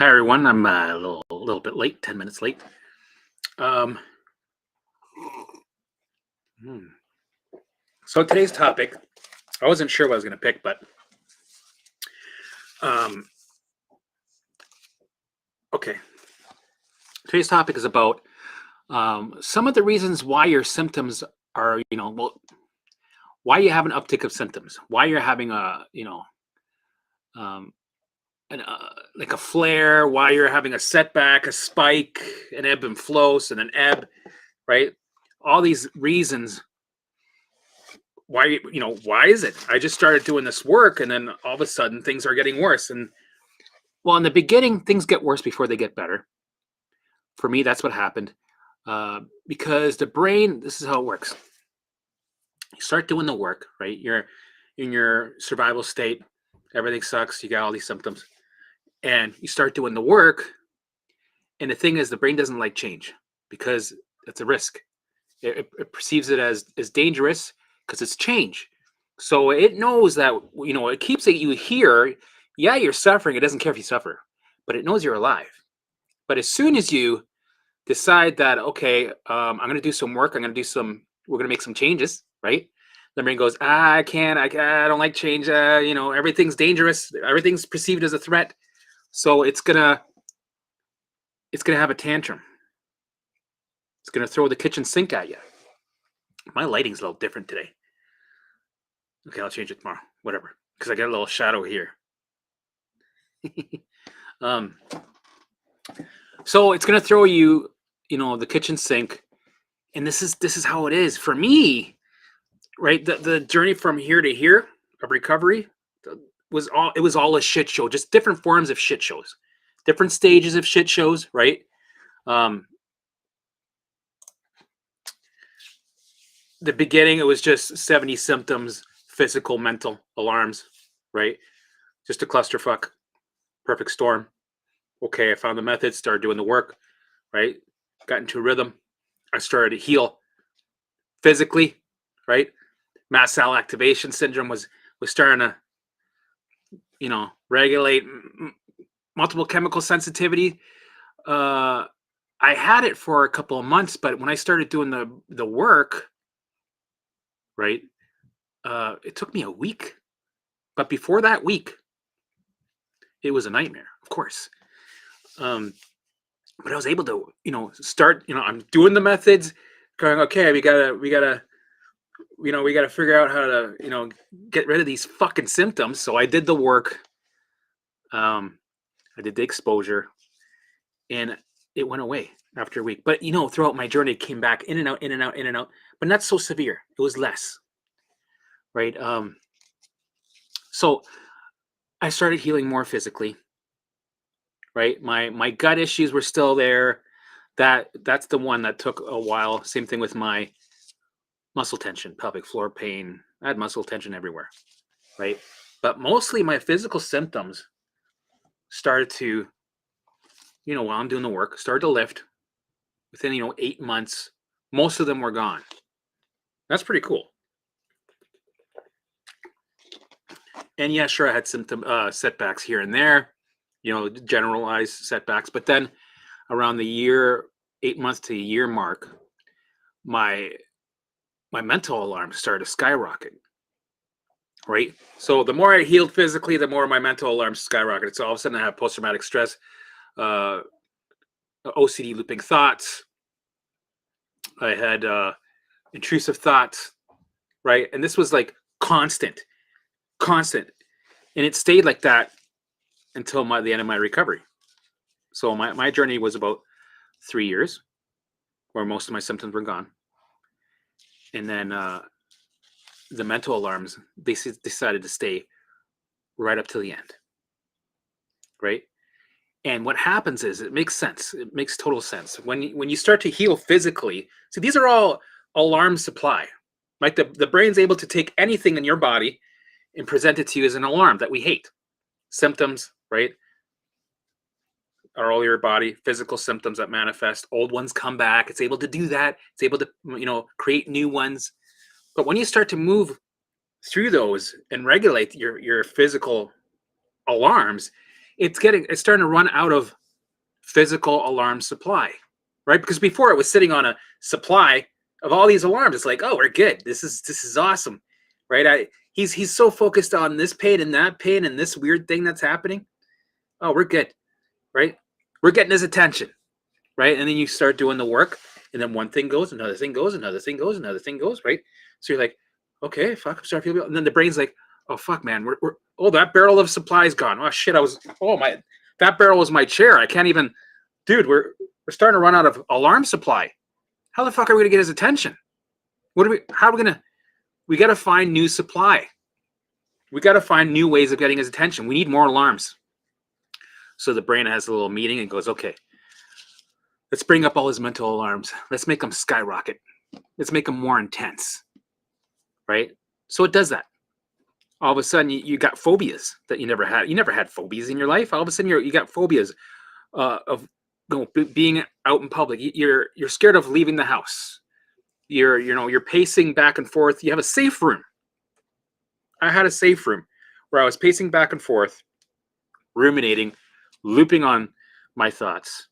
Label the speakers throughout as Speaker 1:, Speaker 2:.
Speaker 1: Hi everyone. I'm a little bit late, 10 minutes late. Um, hmm. So today's topic, I wasn't sure what I was going to pick, but um, okay. Today's topic is about some of the reasons why your symptoms are, why you have an uptick of symptoms, why you're having um, like a flare, why you're having a setback, a spike, an ebb and flow, and an ebb, right? All these reasons why is it I just started doing this work and then all of a sudden things are getting worse. And well, in the beginning things get worse before they get better. For me, that's what happened. Because the brain, this is how it works. You start doing the work, right? You're in your survival state, everything sucks, you got all these symptoms, and you start doing the work. And the thing is, the brain doesn't like change because it's a risk. It perceives it as dangerous because it's change. So it knows that, it keeps it you here. Yeah, you're suffering. It doesn't care if you suffer, but it knows you're alive. But as soon as you decide that, okay, I'm going to do some work, we're going to make some changes, right? The brain goes, I can't, I don't like change. Everything's dangerous. Everything's perceived as a threat. So it's gonna have a tantrum. It's gonna throw the kitchen sink at you. My lighting's a little different today. Okay, I'll change it tomorrow. Whatever, because I got a little shadow here. um, so it's gonna throw you, the kitchen sink, and this is how it is for me, right? The journey from here to here of recovery was all a shit show, just different forms of shit shows, different stages of shit shows, right? Um, the beginning, it was just 70 symptoms, physical, mental alarms, right? Just a clusterfuck, perfect storm. Okay, I found the method, started doing the work, right? Got into a rhythm. I started to heal physically, right? Mast cell activation syndrome was starting to, regulate multiple chemical sensitivity. I had it for a couple of months, but when I started doing the work, right, it took me a week. But before that week, it was a nightmare, of course. But I was able to, start. I'm doing the methods, going, okay, we gotta figure out how to, get rid of these fucking symptoms. So I did the work. I did the exposure, and it went away after a week. But throughout my journey, it came back in and out, in and out, in and out, but not so severe. It was less, right? So I started healing more physically, right? My gut issues were still there. That's the one that took a while. Same thing with my muscle tension, pelvic floor pain. I had muscle tension everywhere, right? But mostly my physical symptoms started to, while I'm doing the work, started to lift within, 8 months. Most of them were gone. That's pretty cool. And yeah, sure, I had symptom setbacks here and there, generalized setbacks. But then around the year, 8 months to a year mark, my mental alarms started to skyrocket. Right. So the more I healed physically, the more my mental alarms skyrocketed. So all of a sudden I have post-traumatic stress, uh, OCD looping thoughts. I had intrusive thoughts, right? And this was like constant. And it stayed like that until the end of my recovery. So my journey was about 3 years where most of my symptoms were gone. And then the mental alarms, they decided to stay right up to the end. Right. And what happens is, it makes sense. It makes total sense. When you start to heal physically, so these are all alarm supply. Like the brain's able to take anything in your body and present it to you as an alarm that we hate. Symptoms, right? Are all your body, physical symptoms that manifest. Old ones come back. It's able to do that. It's able to, create new ones. But when you start to move through those and regulate your physical alarms, it's starting to run out of physical alarm supply, right? Because before it was sitting on a supply of all these alarms. It's like, oh, we're good. This is awesome, right? He's so focused on this pain and that pain and this weird thing that's happening. Oh, we're good, right? We're getting his attention, right? And then you start doing the work, and then one thing goes, another thing goes, another thing goes, another thing goes, right? So you're like, okay, fuck, I'm starting to feel. And then the brain's like, oh fuck, man, we're oh, that barrel of supply's gone. Oh shit, that barrel was my chair. I can't even, dude. We're starting to run out of alarm supply. How the fuck are we gonna get his attention? How are we gonna? We got to find new supply. We got to find new ways of getting his attention. We need more alarms. So the brain has a little meeting and goes, okay, let's bring up all his mental alarms. Let's make them skyrocket. Let's make them more intense, right? So it does that. All of a sudden, you got phobias that you never had. You never had phobias in your life. All of a sudden, you got phobias of being out in public. You're scared of leaving the house. You're pacing back and forth. You have a safe room. I had a safe room where I was pacing back and forth, ruminating, looping on my thoughts.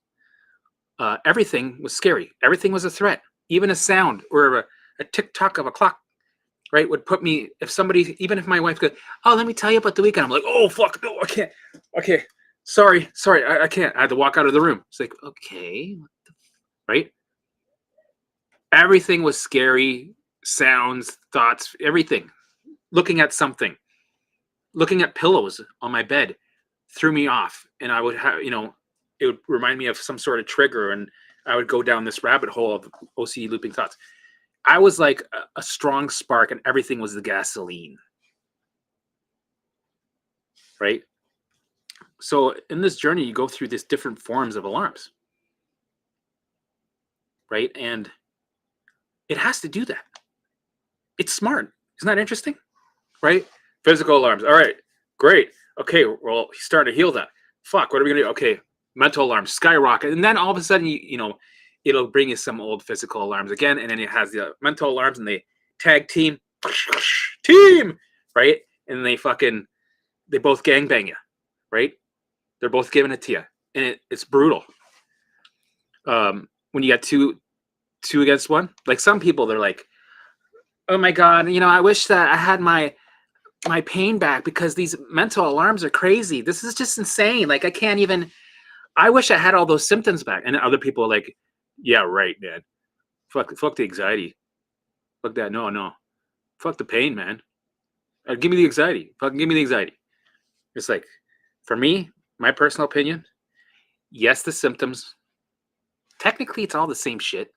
Speaker 1: Everything was scary. Everything was a threat. Even a sound or a tick-tock of a clock, right, would put me, even if my wife goes, oh, let me tell you about the weekend. I'm like, oh, fuck, no, I can't. Okay, sorry, I can't. I had to walk out of the room. It's like, okay, right? Everything was scary, sounds, thoughts, everything. Looking at something, looking at pillows on my bed threw me off. And I would have, it would remind me of some sort of trigger, and I would go down this rabbit hole of OCD looping thoughts. I was like a strong spark, and everything was the gasoline, right? So in this journey, you go through these different forms of alarms, right? And it has to do that. It's smart. Isn't that interesting? Right? Physical alarms. All right, great. Okay, well, he's starting to heal that. Fuck, what are we gonna do? Okay, mental alarms skyrocket, and then all of a sudden, it'll bring you some old physical alarms again, and then it has the mental alarms, and they tag team, right? And they both gangbang you, right? They're both giving it to you, and it's brutal. When you got two against one, like some people, they're like, oh my god, I wish that I had my pain back because these mental alarms are crazy. This is just insane. Like I wish I had all those symptoms back. And other people are like, yeah, right, man. Fuck the anxiety. Fuck that. No. Fuck the pain, man. Give me the anxiety. Fucking give me the anxiety. It's like, for me, my personal opinion, yes, the symptoms. Technically, it's all the same shit.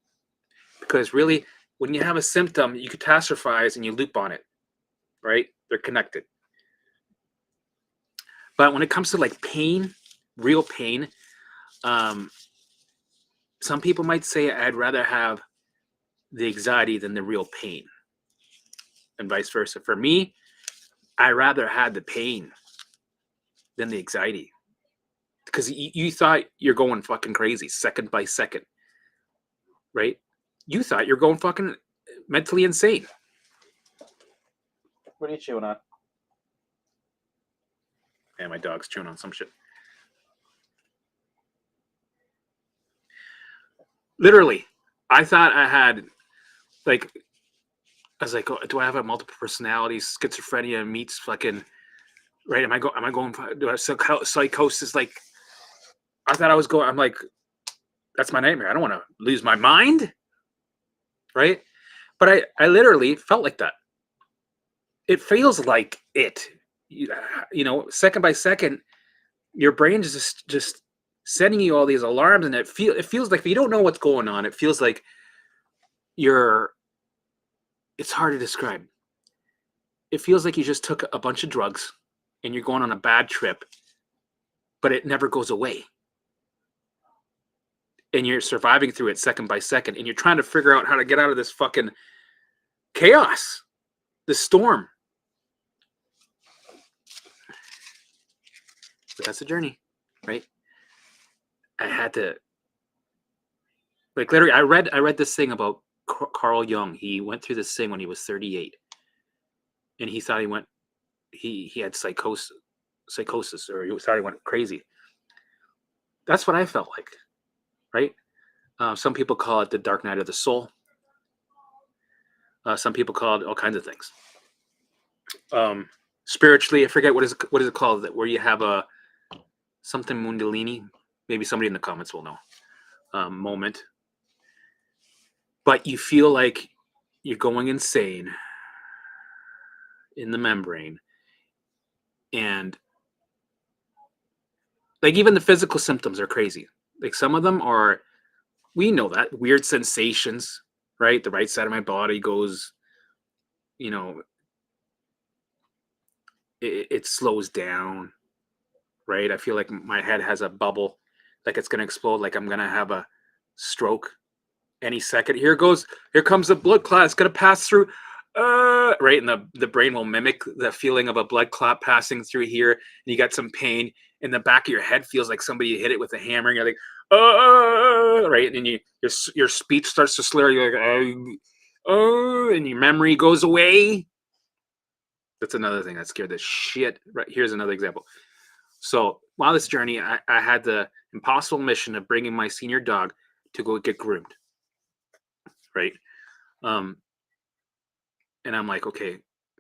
Speaker 1: Because really, when you have a symptom, you catastrophize and you loop on it, right? They're connected. But when it comes to like pain, real pain, some people might say I'd rather have the anxiety than the real pain, and vice versa. For me, I rather had the pain than the anxiety, because you thought you're going fucking crazy second by second, right? You thought you're going fucking mentally insane. What are you chewing on? Yeah, my dog's chewing on some shit. Literally, I thought I had, like, I was like, oh, do I have a multiple personality, schizophrenia meets fucking, right? Am I going, do I have psychosis? Like, I thought I was going, I'm like, that's my nightmare. I don't want to lose my mind, right? But I literally felt like that. It feels like it, second by second, your brain is just sending you all these alarms, and it feels like if you don't know what's going on, it feels like it's hard to describe. It feels like you just took a bunch of drugs and you're going on a bad trip, but it never goes away. And you're surviving through it second by second, and you're trying to figure out how to get out of this fucking chaos, this storm. But that's a journey, right? I had to, like, literally, I read this thing about Carl Jung. He went through this thing when he was 38, and he thought he had psychosis. psychosis, or you thought he went crazy. That's what I felt like, right? Some people call it the dark night of the soul. Some people call it all kinds of things. Spiritually, I forget what is it called, that where you have a something Mundalini. Maybe somebody in the comments will know. Moment, but you feel like you're going insane in the membrane, and like even the physical symptoms are crazy. Like some of them are, we know that, weird sensations, right? The right side of my body goes, you know, it slows down, right? I feel like my head has a bubble, like it's going to explode, like I'm going to have a stroke any second. Here comes the blood clot. It's going to pass through, right? And the brain will mimic the feeling of a blood clot passing through here. And you got some pain in the back of your head, feels like somebody hit it with a hammer. And you're like, right? And then your speech starts to slur. You're like, and your memory goes away. That's another thing that scared the shit. Right, here's another example. So while this journey, I had the impossible mission of bringing my senior dog to go get groomed. Right. And I'm like, okay,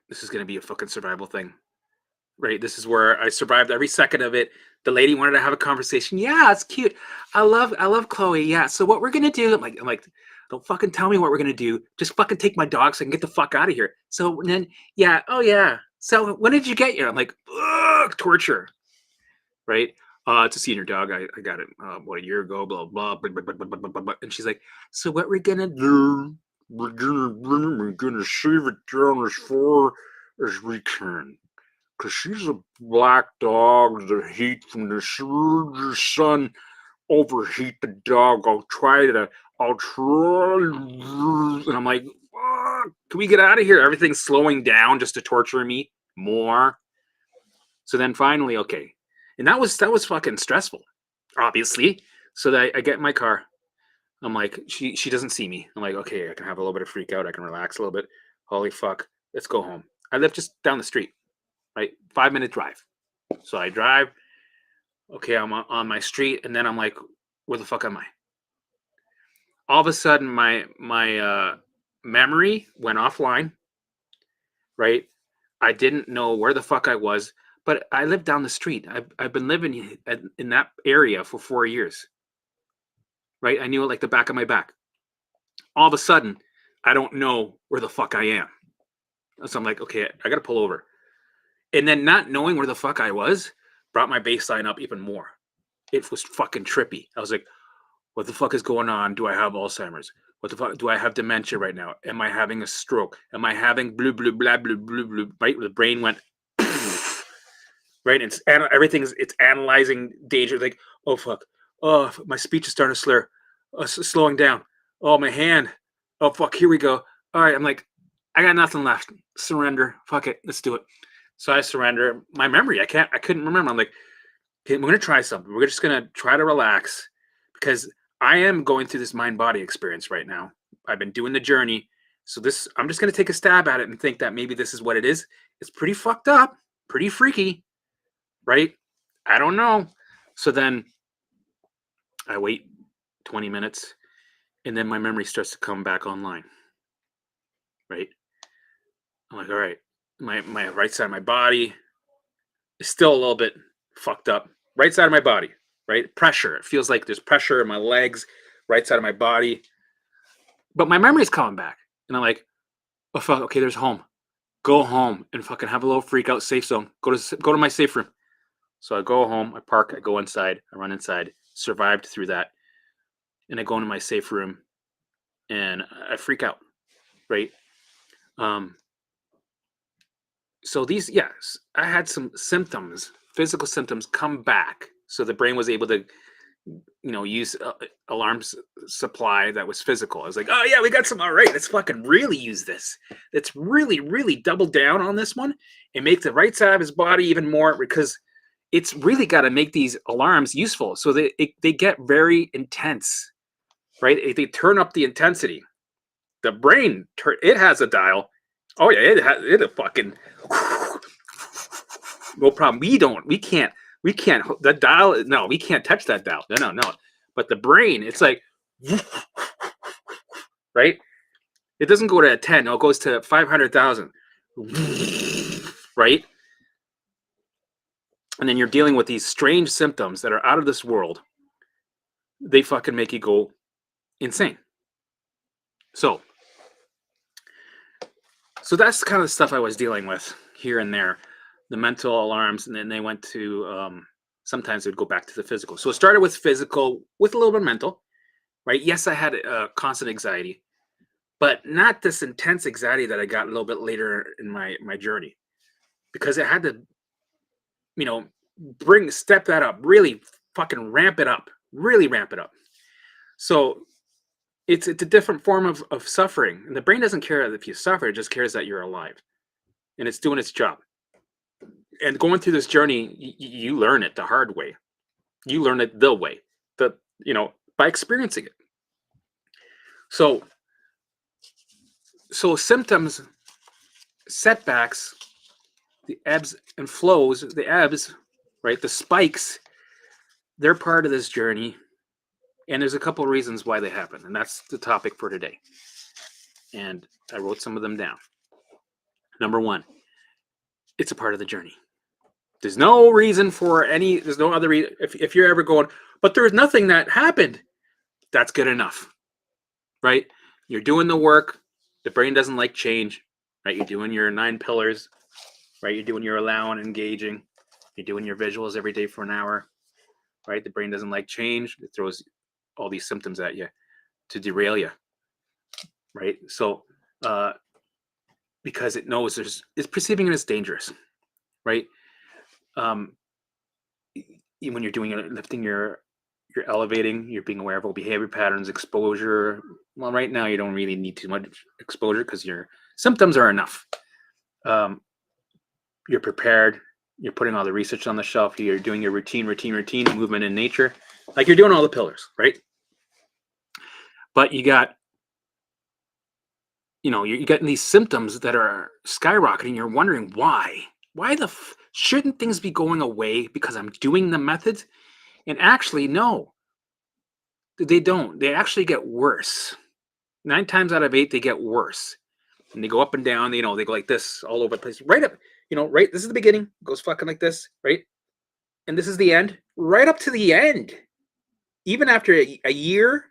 Speaker 1: this is going to be a fucking survival thing. Right. This is where I survived every second of it. The lady wanted to have a conversation. Yeah, it's cute. I love Chloe. Yeah. So what we're going to do, I'm like, don't fucking tell me what we're going to do. Just fucking take my dog so I can get the fuck out of here. So then, yeah. Oh yeah. So when did you get here? I'm like, ugh, torture. Right. It's a senior dog. I got it a year ago, blah, blah, blah, blah, blah, blah, blah, blah, blah. And she's like, so what we're going to do, we're gonna shave it down as far as we can. Because she's a black dog. The heat from the sun overheat the dog. I'll try. And I'm like, can we get out of here? Everything's slowing down just to torture me more. So then finally, okay. And that was fucking stressful, obviously. So that I get in my car. I'm like, she doesn't see me. I'm like, okay, I can have a little bit of freak out. I can relax a little bit. Holy fuck, let's go home. I live just down the street, right? 5-minute drive. So I drive. Okay, I'm on my street, and then I'm like, where the fuck am I? All of a sudden, my memory went offline, right? I didn't know where the fuck I was, but I live down the street. I've been living in that area for 4 years, right? I knew it like the back of my back. All of a sudden, I don't know where the fuck I am. So I'm like, okay, I got to pull over. And then not knowing where the fuck I was brought my baseline up even more. It was fucking trippy. I was like, what the fuck is going on? Do I have Alzheimer's? What the fuck? Do I have dementia right now? Am I having a stroke? Am I having blue, blue, blah, blue, blue, blue, right? The brain went, right? It's analyzing danger. Like, oh, fuck. Oh, my speech is starting to slur. Slowing down. Oh, my hand. Oh, fuck. Here we go. All right. I'm like, I got nothing left. Surrender. Fuck it. Let's do it. So I surrender. My memory, I couldn't remember. I'm like, okay, we're going to try something. We're just going to try to relax because I am going through this mind-body experience right now. I've been doing the journey. So I'm just going to take a stab at it and think that maybe this is what it is. It's pretty fucked up, pretty freaky, right? I don't know. So then I wait 20 minutes and then my memory starts to come back online, right? I'm like, all right, my right side of my body is still a little bit fucked up. Right side of my body, right? Pressure. It feels like there's pressure in my legs, right side of my body. But my memory's coming back. And I'm like, oh, fuck, okay, there's home. Go home and fucking have a little freak out safe zone. Go to my safe room. So I go home, I park, I go inside, I run inside, survived through that. And I go into my safe room and I freak out, right? So yes, I had some symptoms, physical symptoms come back. So the brain was able to, use alarms supply that was physical. I was like, oh yeah, we got some. All right, let's fucking really use this. Let's really, really double down on this one and make the right side of his body even more, because it's really got to make these alarms useful. So they get very intense, right? They turn up the intensity. The brain, it has a dial. Oh yeah, it a fucking. no problem. We can't, that dial, no, we can't touch that dial. No. But the brain, it's like, right? It doesn't go to a 10, no, it goes to 500,000, right? And then you're dealing with these strange symptoms that are out of this world. They fucking make you go insane. So that's kind of the stuff I was dealing with here and there, the mental alarms, and then they went to, sometimes they would go back to the physical. So it started with physical, with a little bit of mental, right? Yes, I had constant anxiety, but not this intense anxiety that I got a little bit later in my journey, because I had to, step that up, really fucking ramp it up, really ramp it up. So it's a different form of suffering, and the brain doesn't care if you suffer; it just cares that you're alive, and it's doing its job. And going through this journey, you learn it the hard way. You learn it the way, by experiencing it. So symptoms, setbacks, the ebbs and flows, the ebbs, right? The spikes, they're part of this journey. And there's a couple of reasons why they happen. And that's the topic for today. And I wrote some of them down. Number one, it's a part of the journey. There's no reason for there's no other reason. If you're ever going, but there's nothing that happened, that's good enough, right? You're doing the work. The brain doesn't like change, right? You're doing your 9 pillars, right? You're doing your allowing, engaging. You're doing your visuals every day for an hour, right? The brain doesn't like change. It throws all these symptoms at you to derail you, right? So, because it knows it's perceiving it as dangerous, right? When you're doing it, lifting, you're elevating, you're being aware of all behavior patterns, exposure. Well, right now you don't really need too much exposure because your symptoms are enough. You're prepared. You're putting all the research on the shelf. You're doing your routine, movement in nature. Like you're doing all the pillars, right? But you got, you're getting these symptoms that are skyrocketing. You're wondering why. Why shouldn't things be going away because I'm doing the methods? And actually, no, they don't. They actually get worse. 9 times out of 8, they get worse. And they go up and down, they go like this all over the place. Right up, right, this is the beginning. It goes fucking like this, right? And this is the end. Right up to the end. Even after a year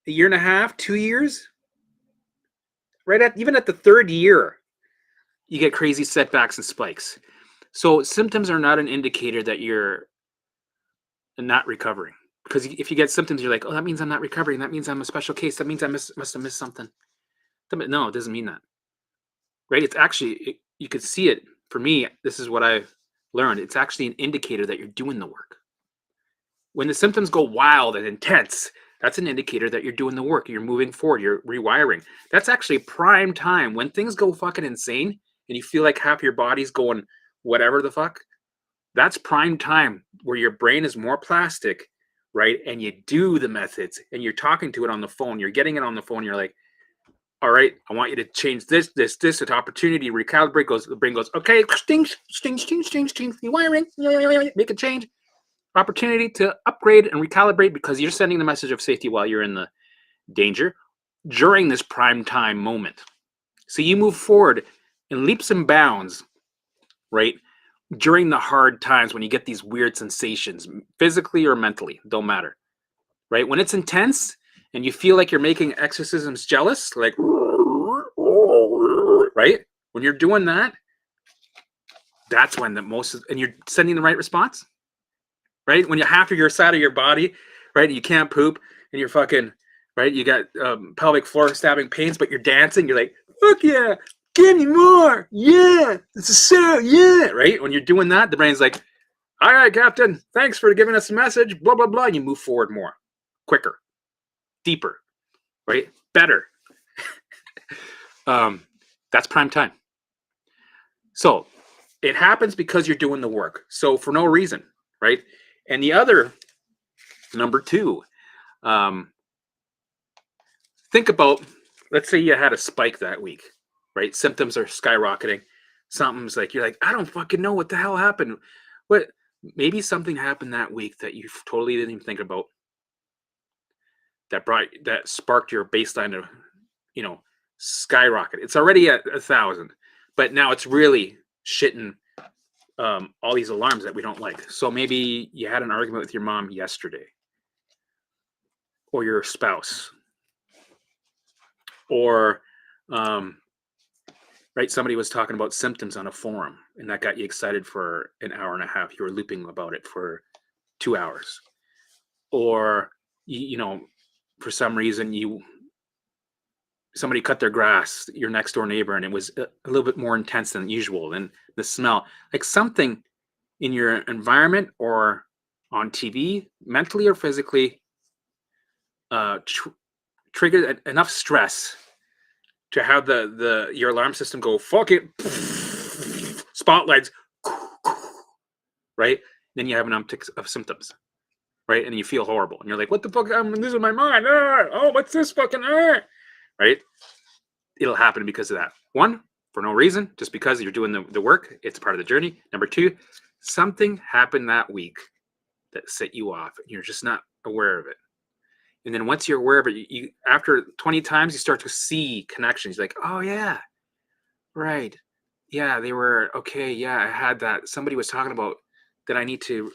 Speaker 1: and a half, 2 years, even at the 3rd year, you get crazy setbacks and spikes. So symptoms are not an indicator that you're not recovering. Because if you get symptoms, you're like, oh, that means I'm not recovering. That means I'm a special case. That means I must have missed something. No, it doesn't mean that. Right? It's actually, you could see it. For me, this is what I've learned. It's actually an indicator that you're doing the work. When the symptoms go wild and intense, that's an indicator that you're doing the work. You're moving forward. You're rewiring. That's actually prime time. When things go fucking insane and you feel like half your body's going whatever the fuck, that's prime time where your brain is more plastic, right? And you do the methods and you're talking to it on the phone. You're getting it on the phone. You're like, all right, I want you to change this, at opportunity, recalibrate. The brain goes, okay, sting, rewiring, make a change. Opportunity to upgrade and recalibrate because you're sending the message of safety while you're in the danger during this prime time moment. So you move forward in leaps and bounds, right? During the hard times when you get these weird sensations, physically or mentally, don't matter, right? When it's intense and you feel like you're making exorcisms jealous, like, right? When you're doing that, that's when and you're sending the right response, right? When you half of your side of your body, right? You can't poop and you're fucking, right? You got pelvic floor stabbing pains, but you're dancing. You're like, fuck yeah, give me more. Yeah, this is so, yeah, right? When you're doing that, the brain's like, all right, Captain, thanks for giving us a message, blah, blah, blah. And you move forward more, quicker, deeper, right? Better. That's prime time. So it happens because you're doing the work. So for no reason, right? And the other, number 2, think about, let's say you had a spike that week, right? Symptoms are skyrocketing. something's like, you're like, I don't fucking know what the hell happened. What, maybe something happened that week that you totally didn't even think about, that sparked your baseline to, skyrocket. It's already at 1,000, but now it's really shitting all these alarms that we don't like. So maybe you had an argument with your mom yesterday, or your spouse, or right, somebody was talking about symptoms on a forum, and that got you excited for an hour and a half. You were looping about it for 2 hours, or for some reason somebody cut their grass, your next door neighbor, and it was a little bit more intense than usual. And the smell, like something in your environment or on TV, mentally or physically, triggered enough stress to have your alarm system go, fuck it, spotlights, right? Then you have an uptick of symptoms, right? And you feel horrible, and you're like, what the fuck? I'm losing my mind. Oh, what's this fucking? Right? It'll happen because of that. One, for no reason, just because you're doing the work. It's part of the journey. Number two, something happened that week that set you off, and you're just not aware of it. And then once you're aware of it, you after 20 times, you start to see connections. You're like, oh yeah, right. Yeah, they were okay. Yeah, I had that. Somebody was talking about that I need to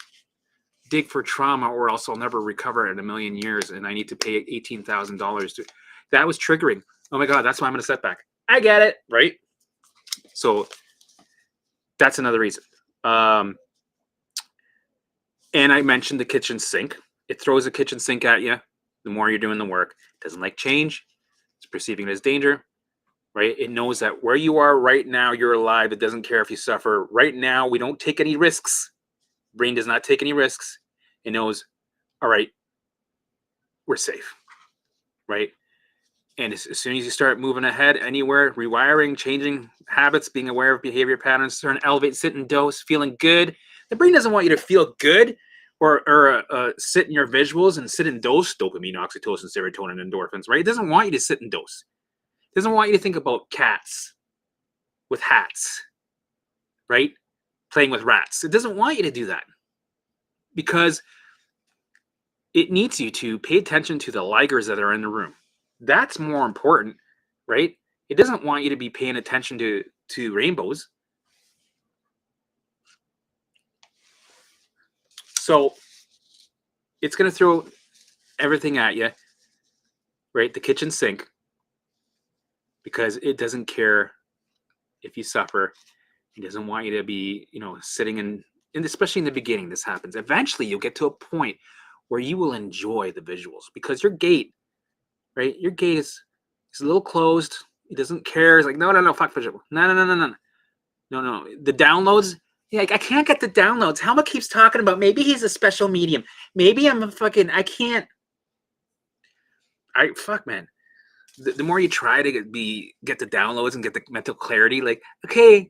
Speaker 1: dig for trauma, or else I'll never recover in a million years, and I need to pay $18,000 to. That was triggering. Oh my God, that's why I'm in a setback. I get it, right? So that's another reason. And I mentioned the kitchen sink. It throws a kitchen sink at you the more you're doing the work. It doesn't like change. It's perceiving it as danger, right? It knows that where you are right now, you're alive. It doesn't care if you suffer. Right now, we don't take any risks. Brain does not take any risks. It knows, all right, we're safe, right? And as soon as you start moving ahead anywhere, rewiring, changing habits, being aware of behavior patterns, starting to elevate, sit and dose, feeling good. The brain doesn't want you to feel good or sit in your visuals and sit and dose dopamine, oxytocin, serotonin, endorphins, right? It doesn't want you to sit and dose. It doesn't want you to think about cats with hats, right? Playing with rats. It doesn't want you to do that because it needs you to pay attention to the ligers that are in the room. That's more important, right? It doesn't want you to be paying attention to rainbows. So it's going to throw everything at you, right? The kitchen sink, because it doesn't care if you suffer. It doesn't want you to be, sitting and especially in the beginning, this happens. Eventually, you'll get to a point where you will enjoy the visuals because your gate, right? Your gate is a little closed. He doesn't care. It's like, no, fuck visual. No. The downloads, yeah, like, I can't get the downloads. Helma keeps talking about maybe he's a special medium. Maybe I'm I can't. Fuck, man. The more you try to get the downloads and get the mental clarity, like, okay,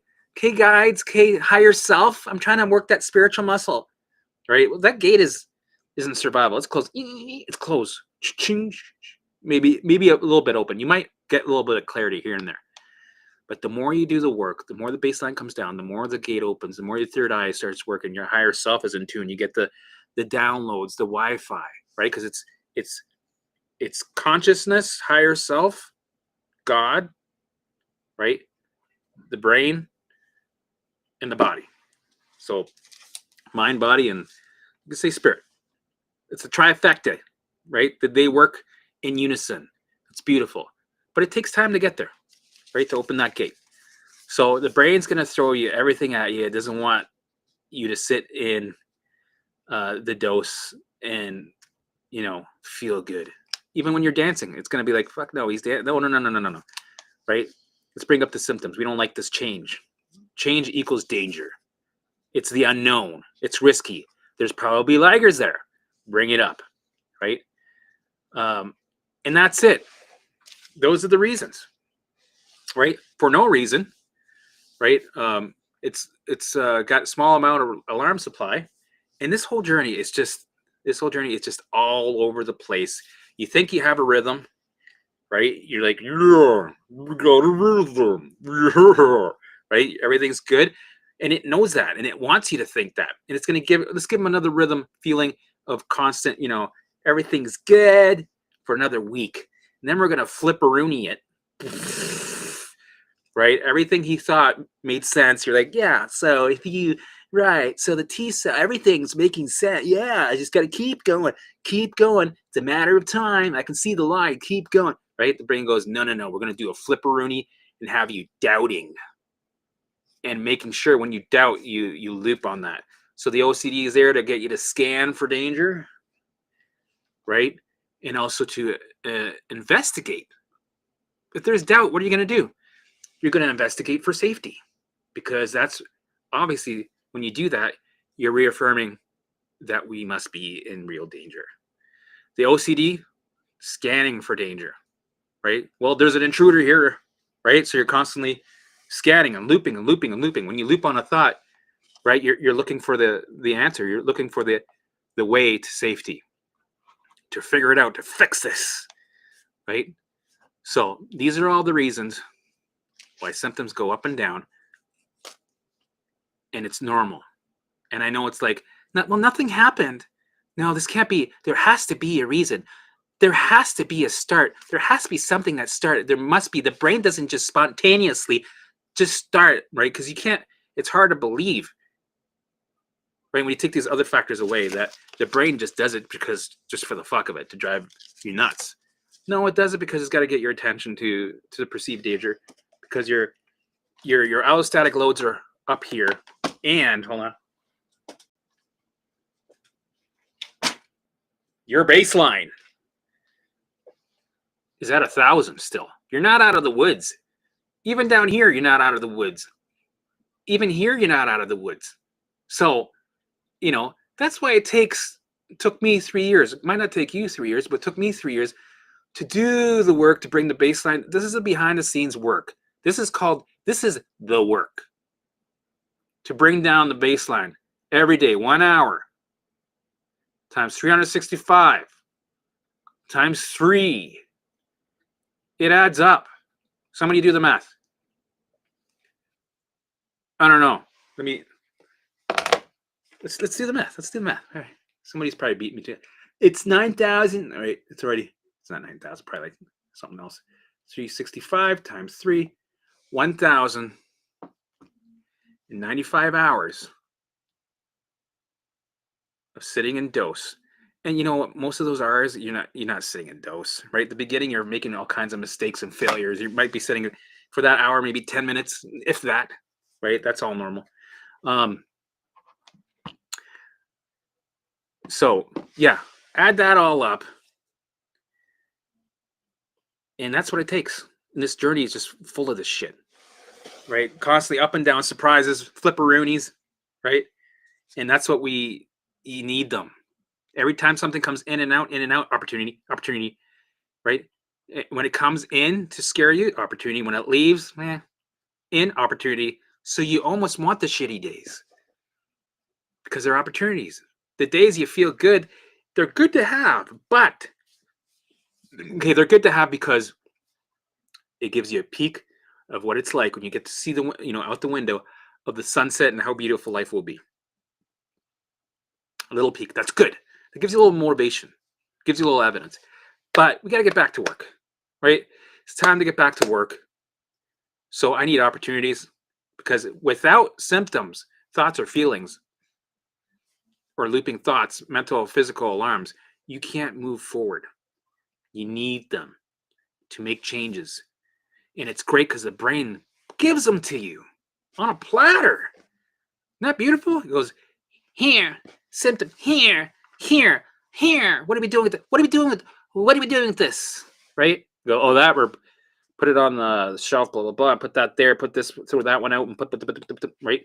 Speaker 1: guides, okay, higher self. I'm trying to work that spiritual muscle, right? Well, that gate isn't survival. It's closed. It's closed. Maybe a little bit open. You might get a little bit of clarity here and there. But the more you do the work, the more the baseline comes down, the more the gate opens, the more your third eye starts working, your higher self is in tune. You get the downloads, the Wi-Fi, right? Because it's consciousness, higher self, God, right? The brain and the body. So mind, body, and you can say spirit. It's a trifecta, right? That they work in unison. It's beautiful. But it takes time to get there, right? To open that gate. So the brain's going to throw you everything at you. It doesn't want you to sit in the dose and, feel good. Even when you're dancing, it's going to be like, fuck no, he's dancing. No. Right? Let's bring up the symptoms. We don't like this change. Change equals danger. It's the unknown. It's risky. There's probably ligers there. Bring it up, right? And that's it. Those are the reasons, right? For no reason, right? It's got a small amount of alarm supply, and this whole journey is just all over the place. You think you have a rhythm, right? You're like, yeah, we got a rhythm, yeah, right? Everything's good. And it knows that and it wants you to think that. And it's going to let's give them another rhythm feeling of constant, everything's good for another week. And then we're going to flip-a-rooney it. Right? Everything he thought made sense. You're like, yeah, so if you, right, so the T cell, everything's making sense. Yeah, I just got to keep going. Keep going. It's a matter of time. I can see the light. Keep going. Right? The brain goes, no, no, no. We're going to do a flip-a-rooney and have you doubting and making sure when you doubt, you loop on that. So the OCD is there to get you to scan for danger, right? And also to investigate. If there's doubt, what are you going to do? You're going to investigate for safety, because that's obviously when you do that, you're reaffirming that we must be in real danger. The OCD, scanning for danger, right? Well, there's an intruder here, right? So you're constantly scanning and looping and looping and looping. When you loop on a thought, right, you're looking for the answer. You're looking for the way to safety, to figure it out, to fix this, right? So these are all the reasons why symptoms go up and down, and it's normal. And I know it's like, well, nothing happened. No, this can't be. There has to be a reason. There has to be a start. There has to be something that started. There must be. The brain doesn't just spontaneously just start, right? Because you can't, it's hard to believe, right? When you take these other factors away, that the brain just does it because, just for the fuck of it, to drive you nuts. No, it does it because it's got to get your attention to the perceived danger, because your allostatic loads are up here, and hold on, your baseline is at 1,000 still. You're not out of the woods. Even down here, you're not out of the woods. Even here, you're not out of the woods. So, that's why it took me 3 years. It might not take you 3 years, but it took me 3 years to do the work to bring the baseline. This is a behind the scenes work. This is the work to bring down the baseline every day, 1 hour times 365 times 3. It adds up. Somebody do the math. I don't know. Let's do the math. Let's do the math. All right. Somebody's probably beating me to it. It's 9,000. All right. It's not 9,000. Probably like something else. 365 times 3. 1,095 hours of sitting in dose. And you know what? Most of those hours, you're not sitting in dose, right? At the beginning, you're making all kinds of mistakes and failures. You might be sitting for that hour, maybe 10 minutes, if that, right? That's all normal. So yeah, add that all up, and that's what it takes. And this journey is just full of this shit, right? Constantly up and down surprises, flipperoonies, right? And that's what you need them. Every time something comes in and out, opportunity, right? When it comes in to scare you, opportunity. When it leaves, in, opportunity. So you almost want the shitty days because they're opportunities. The days you feel good, they're good to have, but okay, they're good to have because it gives you a peek of what it's like when you get to see out the window of the sunset and how beautiful life will be. A little peek, that's good. It gives you a little motivation, gives you a little evidence. But we got to get back to work, right? It's time to get back to work. So I need opportunities, because without symptoms, thoughts or feelings, or looping thoughts, mental or physical alarms, you can't move forward. You need them to make changes. And it's great because the brain gives them to you on a platter. Isn't that beautiful? It goes, here, symptom, here, here, here. What are we doing with it? What are we doing with this? Right? Go, oh, that, we're put it on the shelf, blah, blah, blah. Put that there, put this, throw that one out, and put, right?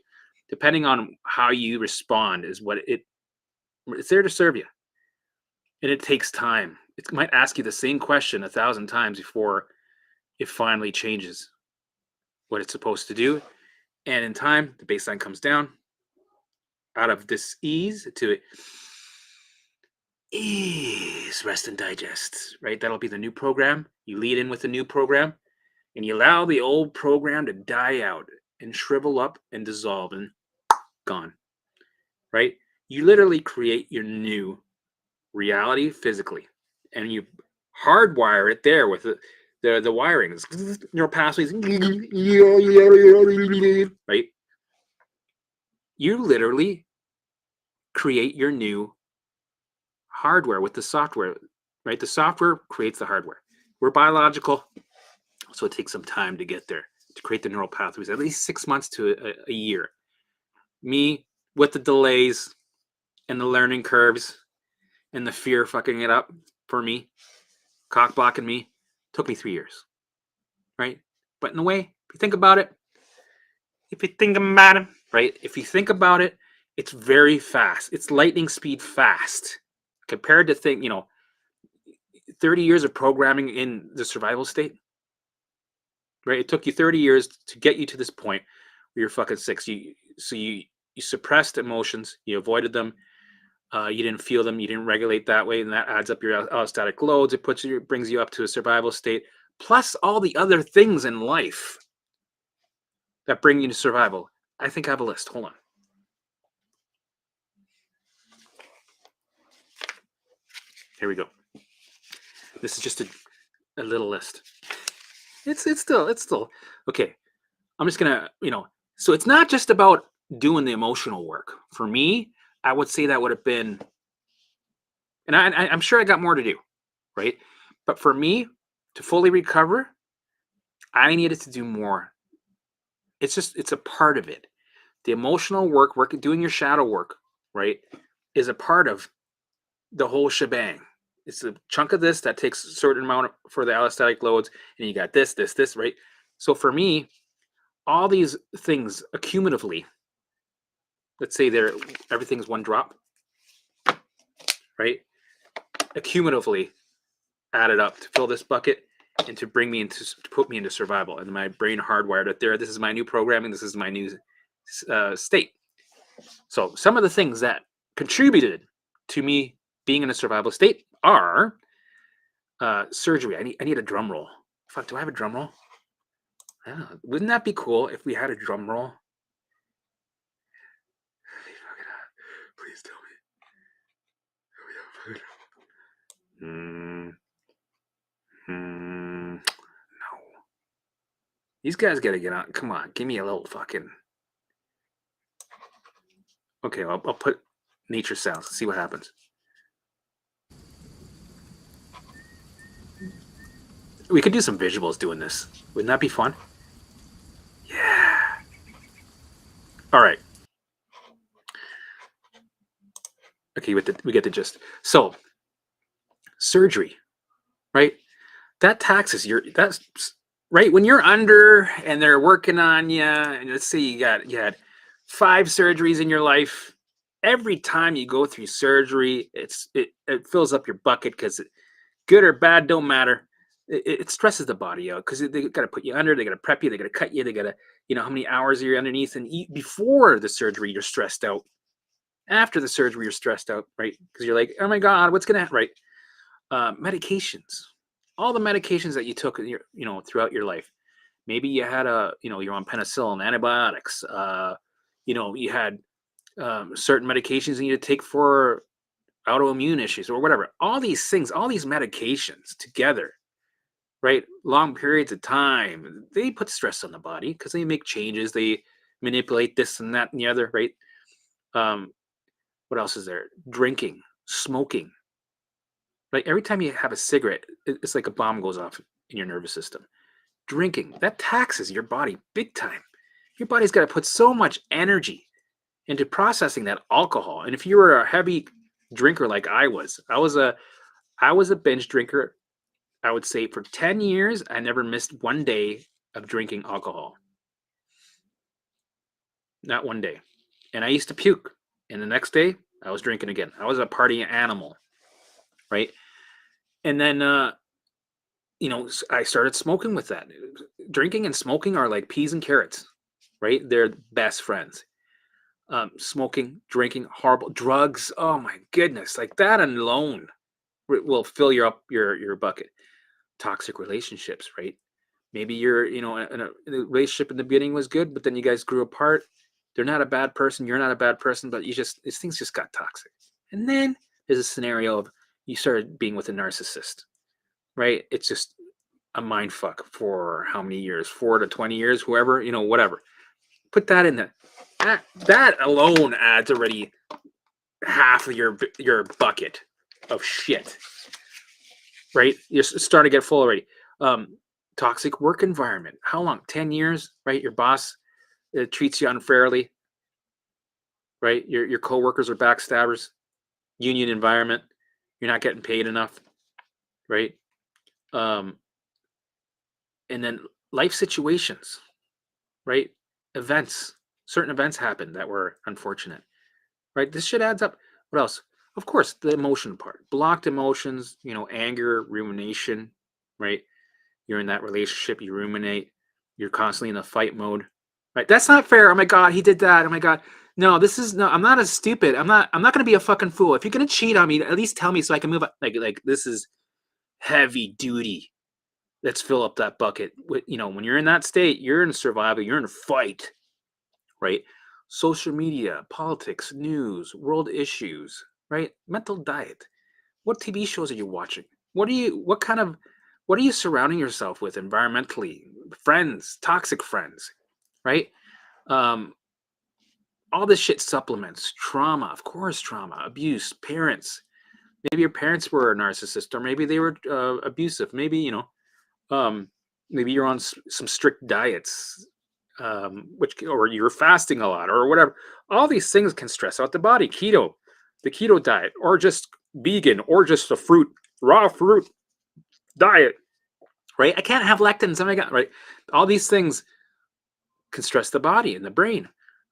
Speaker 1: Depending on how you respond is what it's there to serve you. And it takes time. It might ask you the same question 1,000 times before it finally changes what it's supposed to do. And in time, the baseline comes down out of this ease to ease, rest and digest, right? That'll be the new program. You lead in with the new program and you allow the old program to die out. and shrivel up and dissolve and gone, right? You literally create your new reality physically, and you hardwire it there with the wiring, neural pathways, right? You literally create your new hardware with the software, right? The software creates the hardware. We're biological, so it takes some time to get there, to create the neural pathways, at least 6 months to a year. Me, with the delays and the learning curves and the fear fucking it up for me, cock blocking me, took me 3 years, right? But in a way, if you think about it, right? If you think about it, it's very fast. It's lightning speed fast compared to 30 years of programming in the survival state, right? It took you 30 years to get you to this point where you're fucking sick. You suppressed emotions, you avoided them, you didn't feel them, you didn't regulate that way, and that adds up your allostatic loads. It brings you up to a survival state, plus all the other things in life that bring you to survival. I think I have a list. Hold on. Here we go. This is just a little list. It's still okay. I'm just gonna, so it's not just about doing the emotional work. For me, I would say that would have been, and I'm sure I got more to do, right? But for me, to fully recover, I needed to do more. It's a part of it. The emotional work, doing your shadow work, right, is a part of the whole shebang. It's a chunk of this that takes a certain amount for the allostatic loads, and you got this, right? So for me, all these things accumulatively, let's say everything's one drop, right? Accumulatively added up to fill this bucket and to put me into survival. And my brain hardwired it there. This is my new programming. This is my new state. So some of the things that contributed to me being in a survival state are surgery. I need a drum roll. Fuck, do I have a drum roll? Wouldn't that be cool if we had a drum roll? Please tell me. No. These guys gotta get on. Come on, give me a little fucking. Okay, I'll put nature sounds. Let's see what happens. We could do some visuals doing this. Wouldn't that be fun? Yeah. All right. Okay, we get the gist. So, surgery, right? That taxes that's right when you're under and they're working on you. And let's say you had 5 surgeries in your life. Every time you go through surgery, it fills up your bucket because good or bad don't matter. It stresses the body out because they got to put you under, they got to prep you, they got to cut you, they got to, how many hours you're underneath. And before the surgery, you're stressed out. After the surgery, you're stressed out, right? Because you're like, oh my God, what's going to happen, right? Medications, all the medications that you took, throughout your life. Maybe you had you're on penicillin, antibiotics. You had certain medications you need to take for autoimmune issues or whatever. All these things, all these medications together, right? Long periods of time, they put stress on the body because they make changes. They manipulate this and that and the other, right? What else is there? Drinking, smoking. Right? Every time you have a cigarette, it's like a bomb goes off in your nervous system. Drinking, that taxes your body big time. Your body's got to put so much energy into processing that alcohol. And if you were a heavy drinker like I was a binge drinker. I would say for 10 years, I never missed one day of drinking alcohol. Not one day. And I used to puke. And the next day, I was drinking again. I was a party animal, right? And then, I started smoking with that. Drinking and smoking are like peas and carrots, right? They're best friends. Smoking, drinking, horrible drugs. Oh my goodness. Like that alone will fill your bucket. Toxic relationships, right? Maybe you're, in a relationship in the beginning was good, but then you guys grew apart. They're not a bad person. You're not a bad person, but these things just got toxic. And then there's a scenario of you started being with a narcissist, right? It's just a mind fuck for how many years? 4 to 20 years, whoever, whatever. Put that in there. That alone adds already half of your bucket of shit, right? You're starting to get full already. Toxic work environment. How long? 10 years, right? Your boss treats you unfairly, right? Your coworkers are backstabbers. Union environment. You're not getting paid enough, right? And then life situations, right? Certain events happen that were unfortunate, right? This shit adds up. What else? Of course, the emotion part. Blocked emotions, anger, rumination, right? You're in that relationship, you ruminate, you're constantly in a fight mode, right? That's not fair. Oh my God, he did that. Oh my God. No, I'm not as stupid. I'm not going to be a fucking fool. If you're going to cheat on me, at least tell me so I can move up. Like this is heavy duty. Let's fill up that bucket. When you're in that state, you're in survival, you're in a fight, right? Social media, politics, news, world issues, right? Mental diet. What TV shows are you watching? What are you surrounding yourself with environmentally? Friends, toxic friends, right? All this shit supplements trauma, of course, trauma, abuse, parents. Maybe your parents were a narcissist, or maybe they were abusive. Maybe maybe you're on some strict diets, or you're fasting a lot, or whatever. All these things can stress out the body. The keto diet, or just vegan, or just a raw fruit diet, right? I can't have lectins. Oh my God, right? All these things can stress the body and the brain.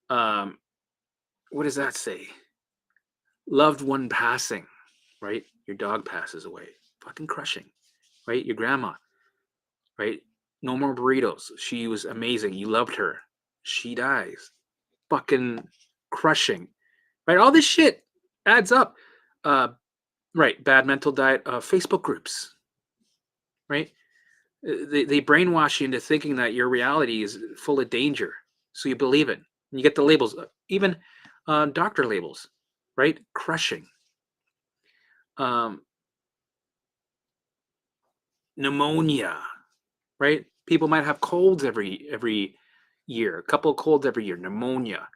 Speaker 1: What does that say? Loved one passing, right? Your dog passes away. Fucking crushing, right? Your grandma, right? No more burritos. She was amazing. You loved her. She dies. Fucking crushing, right? All this shit adds up. Right. Bad mental diet. Facebook groups, right? They brainwash you into thinking that your reality is full of danger, so you believe it. And you get the labels, even doctor labels, right? Crushing. Pneumonia, right? People might have colds every year, a couple of colds every year. Pneumonia,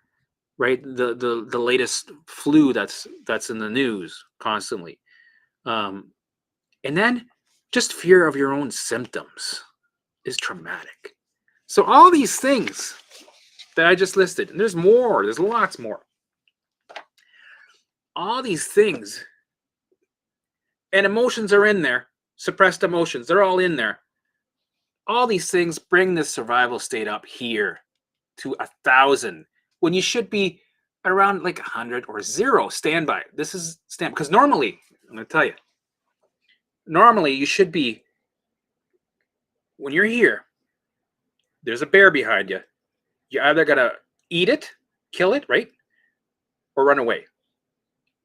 Speaker 1: right? The latest flu that's in the news constantly, and then just fear of your own symptoms is traumatic. So all these things that I just listed, and there's more, there's lots more. All these things, and emotions are in there, suppressed emotions, they're all in there. All these things bring this survival state up here to 1,000 when you should be around like 100 or 0 standby. This is stand because normally, I'm going to tell you, normally you should be, when you're here, there's a bear behind you. You either got to eat it, kill it, right? Or run away.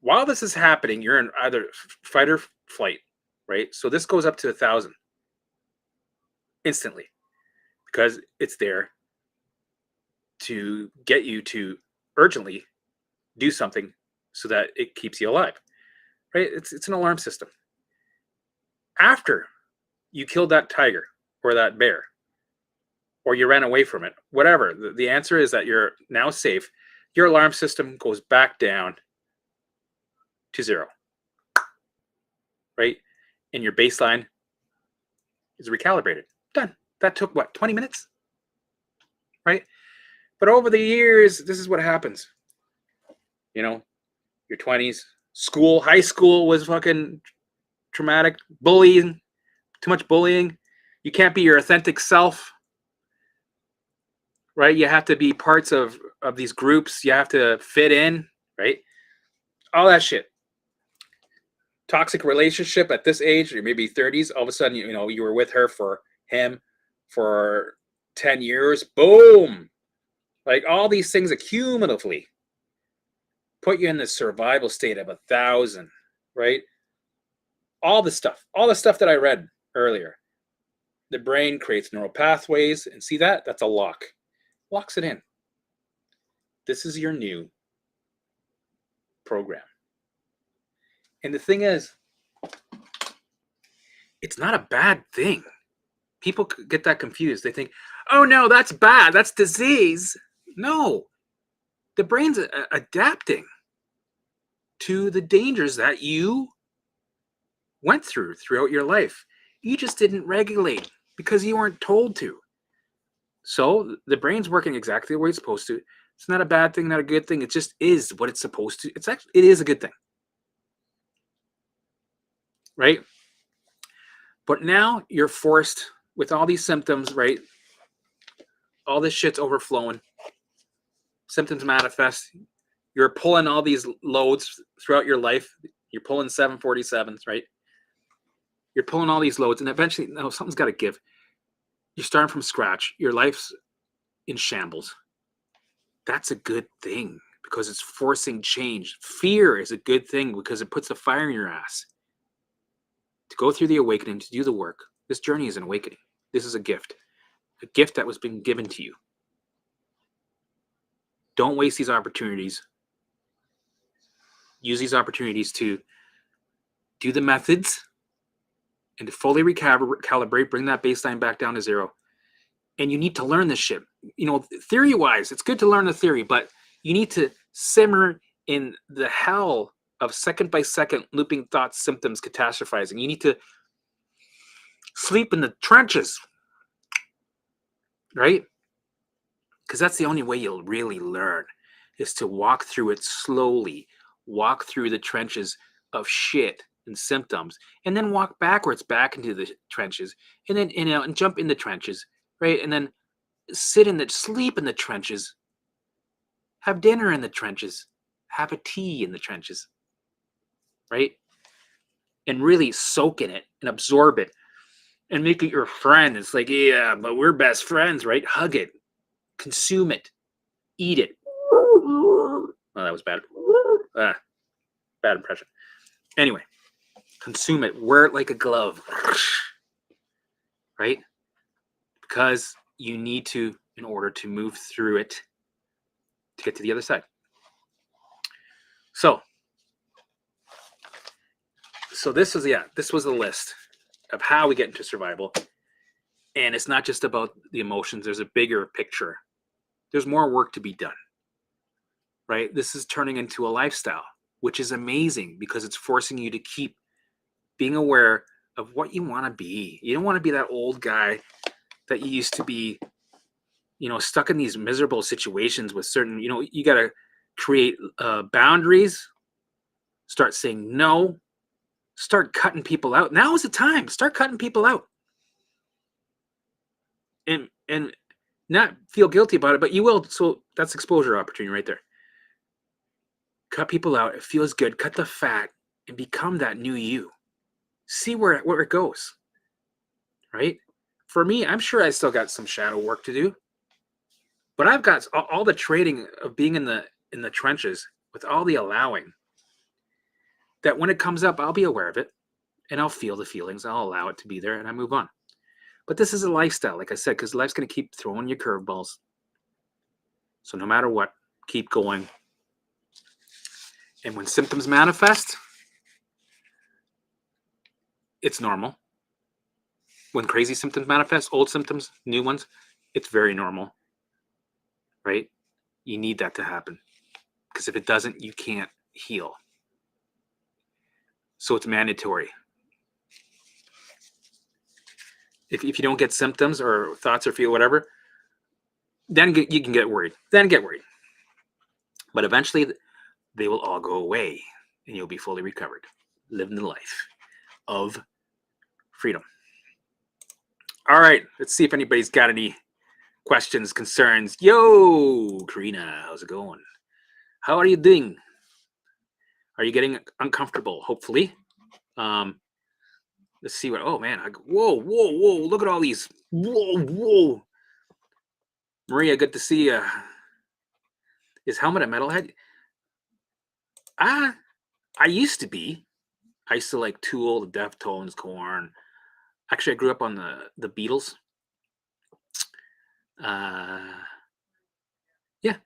Speaker 1: While this is happening, you're in either fight or flight, right? So this goes up to 1,000 instantly because it's there to get you to urgently do something so that it keeps you alive, right? It's an alarm system. After you killed that tiger or that bear, or you ran away from it, whatever, the answer is that you're now safe. Your alarm system goes back down to 0, right? And your baseline is recalibrated. Done. That took what, 20 minutes? Right? But over the years, this is what happens. Your 20s, school, high school was fucking traumatic. Bullying, too much bullying. You can't be your authentic self, right? You have to be parts of these groups. You have to fit in, right? All that shit. Toxic relationship at this age, or maybe 30s, all of a sudden, you were with him for 10 years. Boom. Like all these things accumulatively put you in the survival state of 1,000, right? All the stuff that I read earlier. the brain creates neural pathways, and see that? That's a lock. Locks it in. This is your new program. And the thing is, it's not a bad thing. People get that confused. They think, oh no, that's bad. That's disease. No, the brain's adapting to the dangers that you went throughout your life. You just didn't regulate because you weren't told to. So the brain's working exactly the way it's supposed to. It's not a bad thing, not a good thing. It just is what it's supposed to. It is a good thing. Right? But now you're forced with all these symptoms, right? All this shit's overflowing. Symptoms manifest. You're pulling all these loads throughout your life. You're pulling 747s, right? You're pulling all these loads, and eventually, no, something's got to give. You're starting from scratch. Your life's in shambles. That's a good thing because it's forcing change. Fear is a good thing because it puts a fire in your ass. To go through the awakening, to do the work. This journey is an awakening. This is a gift that was being given to you. Don't waste these opportunities. Use these opportunities to do the methods and to fully recalibrate, bring that baseline back down to zero. And you need to learn this shit. You know, theory-wise, it's good to learn the theory, but you need to simmer in the hell of second-by-second looping thoughts, symptoms, catastrophizing. You need to sleep in the trenches, right? Because that's the only way you'll really learn, is to walk through it slowly, walk through the trenches of shit and symptoms, and then walk backwards back into the trenches, and then and jump in the trenches, right? And then sleep in the trenches, have dinner in the trenches, have a tea in the trenches, right? And really soak in it and absorb it and make it your friend. It's like, yeah, but we're best friends, right? Hug it, consume it, eat it. Oh, that was bad. Bad impression. Anyway, consume it, wear it like a glove, right? Because you need to, in order to move through it, to get to the other side. So this was a list of how we get into survival. And it's not just about the emotions. There's a bigger picture. There's more work to be done, right? This is turning into a lifestyle, which is amazing because it's forcing you to keep being aware of what you want to be. You don't want to be that old guy that you used to be, stuck in these miserable situations with certain, you got to create boundaries, start saying no, start cutting people out. Now is the time. Start cutting people out. And not feel guilty about it, but you will. So that's exposure opportunity right there. Cut people out. It feels good. Cut the fat and become that new you. See where it goes, right? For me, I'm sure I still got some shadow work to do, but I've got all the training of being in the trenches with all the allowing, that when it comes up, I'll be aware of it and I'll feel the feelings. I'll allow it to be there and I move on. But this is a lifestyle, like I said, because life's going to keep throwing you curveballs. So no matter what, keep going. And when symptoms manifest, it's normal. When crazy symptoms manifest, old symptoms, new ones, it's very normal, right? You need that to happen. Because if it doesn't, you can't heal. So it's mandatory. If you don't get symptoms or thoughts or feel whatever, then you can get worried. But eventually, they will all go away and you'll be fully recovered, living the life of freedom. All right, let's see if anybody's got any questions, concerns. Yo, Karina, how's it going? How are you doing? Are you getting uncomfortable? Hopefully. Let's see what. Oh man! Whoa! Look at all these. Whoa! Maria, good to see you. Is Helmet a metalhead? I used to be. I used to like Tool, the Deftones, Korn, Actually, I grew up on the Beatles. Yeah.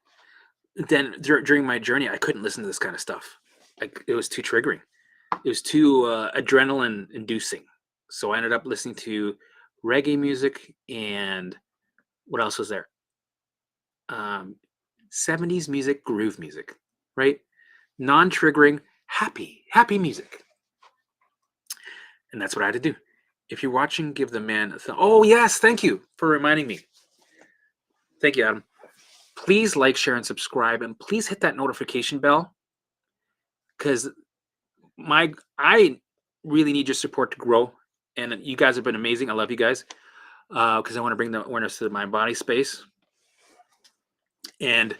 Speaker 1: Then during my journey, I couldn't listen to this kind of stuff. Like, it was too triggering. It was too adrenaline inducing. So I ended up listening to reggae music and what else was there? Um, 70s music, groove music, right? Non-triggering, happy music. And that's what I had to do. If you're watching, give the man a oh yes, thank you for reminding me. Thank you, Adam. Please like, share, and subscribe, and please hit that notification bell, because I really need your support to grow. And you guys have been amazing. I love you guys, because I want to bring the awareness to my body space. And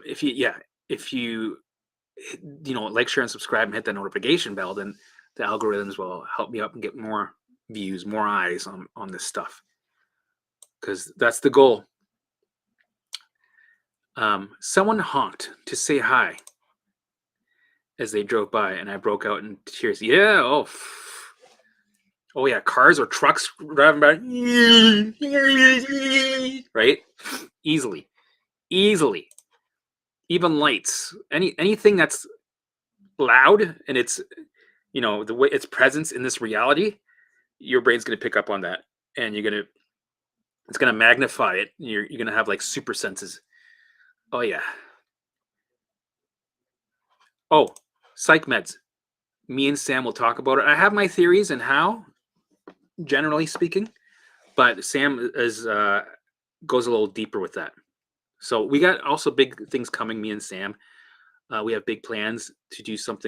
Speaker 1: if you like, share, and subscribe, and hit that notification bell, then the algorithms will help me up and get more views, more eyes on this stuff, because that's the goal. Someone honked to say hi as they drove by, and I broke out in tears. Yeah, oh yeah, cars or trucks driving by, right? Easily, even lights, anything that's loud, and it's the way its presence in this reality, your brain's going to pick up on that, and it's going to magnify it. You're going to have like super senses. Oh yeah. Oh, psych meds. Me and Sam will talk about it. I have my theories and how, generally speaking, but Sam goes a little deeper with that. So we got also big things coming. Me and Sam, we have big plans to do some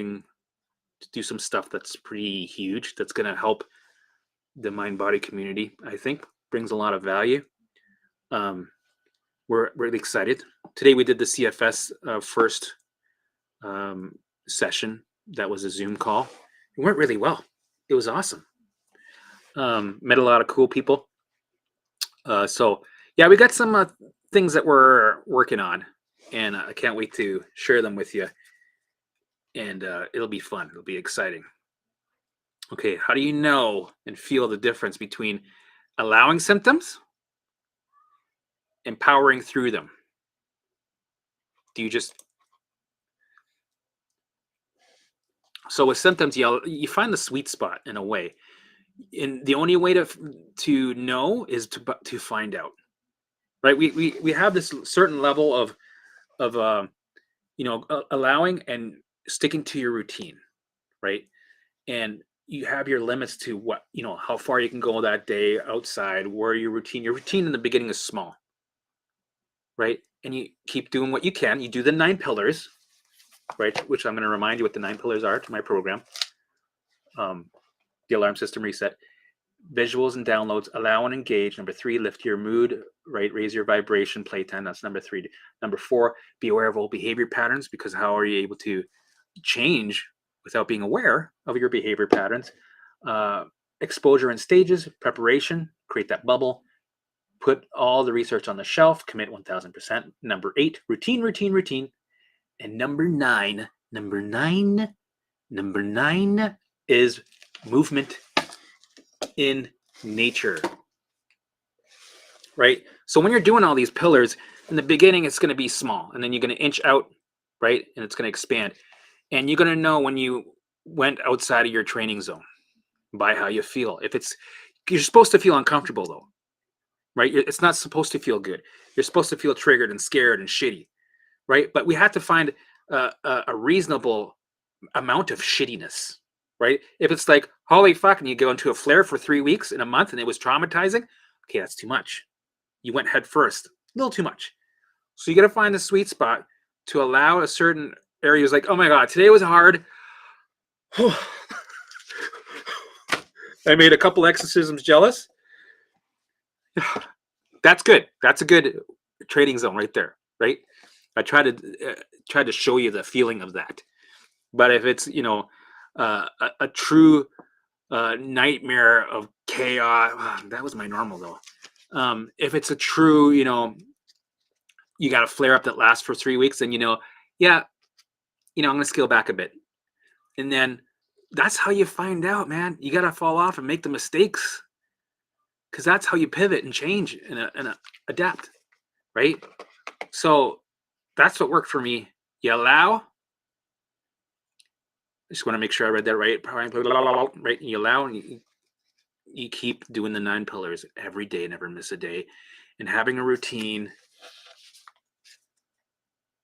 Speaker 1: stuff that's pretty huge. That's going to help the mind body community. I think brings a lot of value. We're really excited. Today we did the CFS first session. That was a Zoom call. It went really well. It was awesome. Met a lot of cool people. So yeah, we got some things that we're working on, and I can't wait to share them with you. And it'll be fun. It'll be exciting. Okay, how do you know and feel the difference between allowing symptoms and powering through them? Do you just So with symptoms, you find the sweet spot in a way, and the only way to know is to find out, right? We have this certain level of allowing and sticking to your routine, right? And you have your limits to what how far you can go that day outside, where your routine in the beginning is small, right? And you keep doing what you can. You do the 9 pillars, right? Which I'm going to remind you what the 9 pillars are to my program. The alarm system reset, visuals and downloads, allow and engage. Number 3, lift your mood, right? Raise your vibration, playtime. That's number 3. Number 4, be aware of old behavior patterns, because how are you able to change without being aware of your behavior patterns? Exposure and stages, preparation, create that bubble, put all the research on the shelf, commit 1000%. Number 8, routine. And number nine is movement in nature, right? So when you're doing all these pillars, in the beginning, it's going to be small, and then you're going to inch out, right? And it's going to expand. And you're going to know when you went outside of your training zone by how you feel. You're supposed to feel uncomfortable though, right? It's not supposed to feel good. You're supposed to feel triggered and scared and shitty, right? But we have to find a reasonable amount of shittiness, right? If it's like, holy fuck, and you go into a flare for 3 weeks in a month and it was traumatizing, okay, that's too much. You went head first, a little too much. So you got to find the sweet spot to allow a certain areas like, oh my God, today was hard. I made a couple exorcisms jealous. That's good. That's a good training zone right there, right? I try to show you the feeling of that. But if it's a true nightmare of chaos, that was my normal though. If it's a true, you got a flare up that lasts for 3 weeks, then I'm going to scale back a bit, and then That's how you find out, man. You got to fall off and make the mistakes, because that's how you pivot and change and adapt, right? So that's what worked for me. You allow. I just want to make sure I read that right. Right. You allow, and you keep doing the 9 pillars every day, never miss a day. And having a routine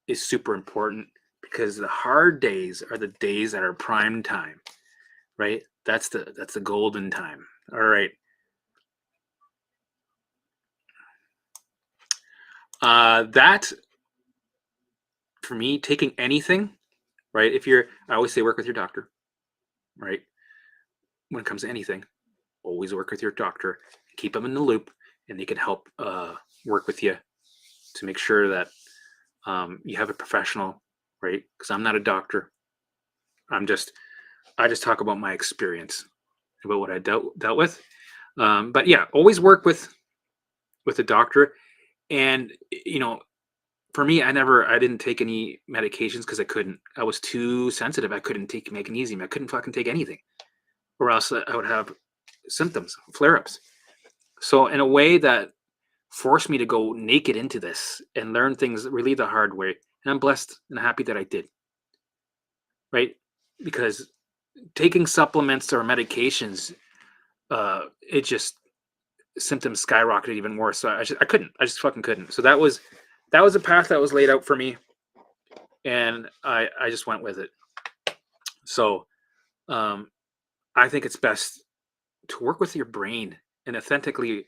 Speaker 1: is super important, because the hard days are the days that are prime time, right? That's the golden time. All right. That for me, taking anything, right? I always say work with your doctor, right? When it comes to anything, always work with your doctor, keep them in the loop, and they can help work with you to make sure that you have a professional, right? Because I'm not a doctor. I just talk about my experience, about what I dealt with. But yeah, always work with a doctor. And for me, I didn't take any medications because I couldn't. I was too sensitive. I couldn't take magnesium. I couldn't fucking take anything, or else I would have symptoms, flare ups. So in a way that forced me to go naked into this and learn things really the hard way. And I'm blessed and happy that I did. Right? Because taking supplements or medications, it just symptoms skyrocketed even worse. So I couldn't. I just fucking couldn't. So that was a path that was laid out for me, and I just went with it. So I think it's best to work with your brain and authentically.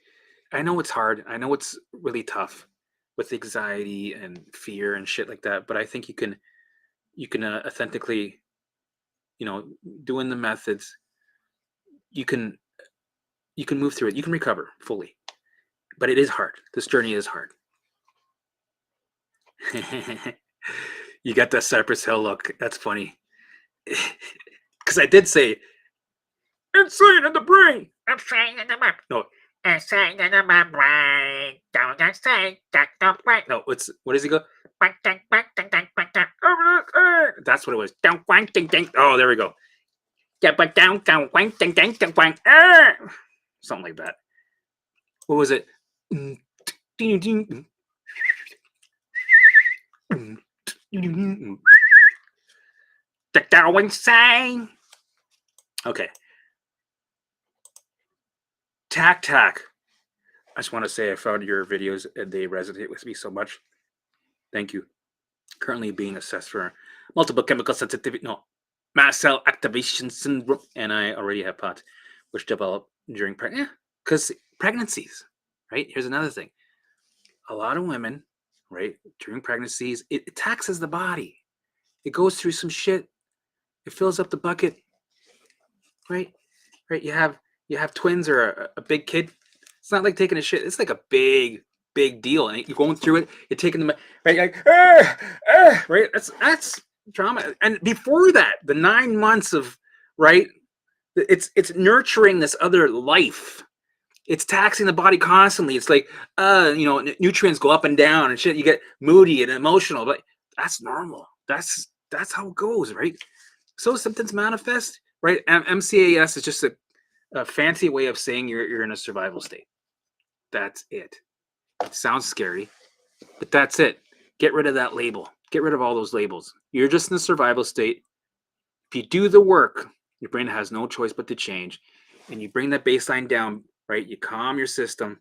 Speaker 1: I know it's hard. I know it's really tough with anxiety and fear and shit like that. But I think you can authentically, doing the methods, you can move through it. You can recover fully. But it is hard. This journey is hard. You got that Cypress Hill look. That's funny. Because I did say, insane in the brain.
Speaker 2: Insane in the brain.
Speaker 1: No.
Speaker 2: Insane in the brain. Don't just say that the brain.
Speaker 1: No, what does he go? That's what it was. Oh, there we go. Something like that. What was it? Insane. Okay. Tac. I just want to say I found your videos and they resonate with me so much. Thank you. Currently being assessed for multiple chemical sensitivity, mast cell activation syndrome, and I already have POTS, which developed during pregnancy. Because pregnancies, right? Here's another thing. A lot of women, right, during pregnancies, it taxes the body. It goes through some shit. It fills up the bucket, right? Right. You have twins or a big kid. It's not like taking a shit. It's like a big deal, and you're going through it. You're taking them right, like right. That's trauma. And before that, the 9 months of right, it's nurturing this other life. It's taxing the body constantly. It's like nutrients go up and down and shit. You get moody and emotional, but that's normal. That's how it goes, right? So symptoms manifest, right? MCAS is just a fancy way of saying you're in a survival state. That's it. It sounds scary, but that's it. Get rid of that label. Get rid of all those labels. You're just in a survival state. If you do the work, your brain has no choice but to change, and you bring that baseline down, right? You calm your system.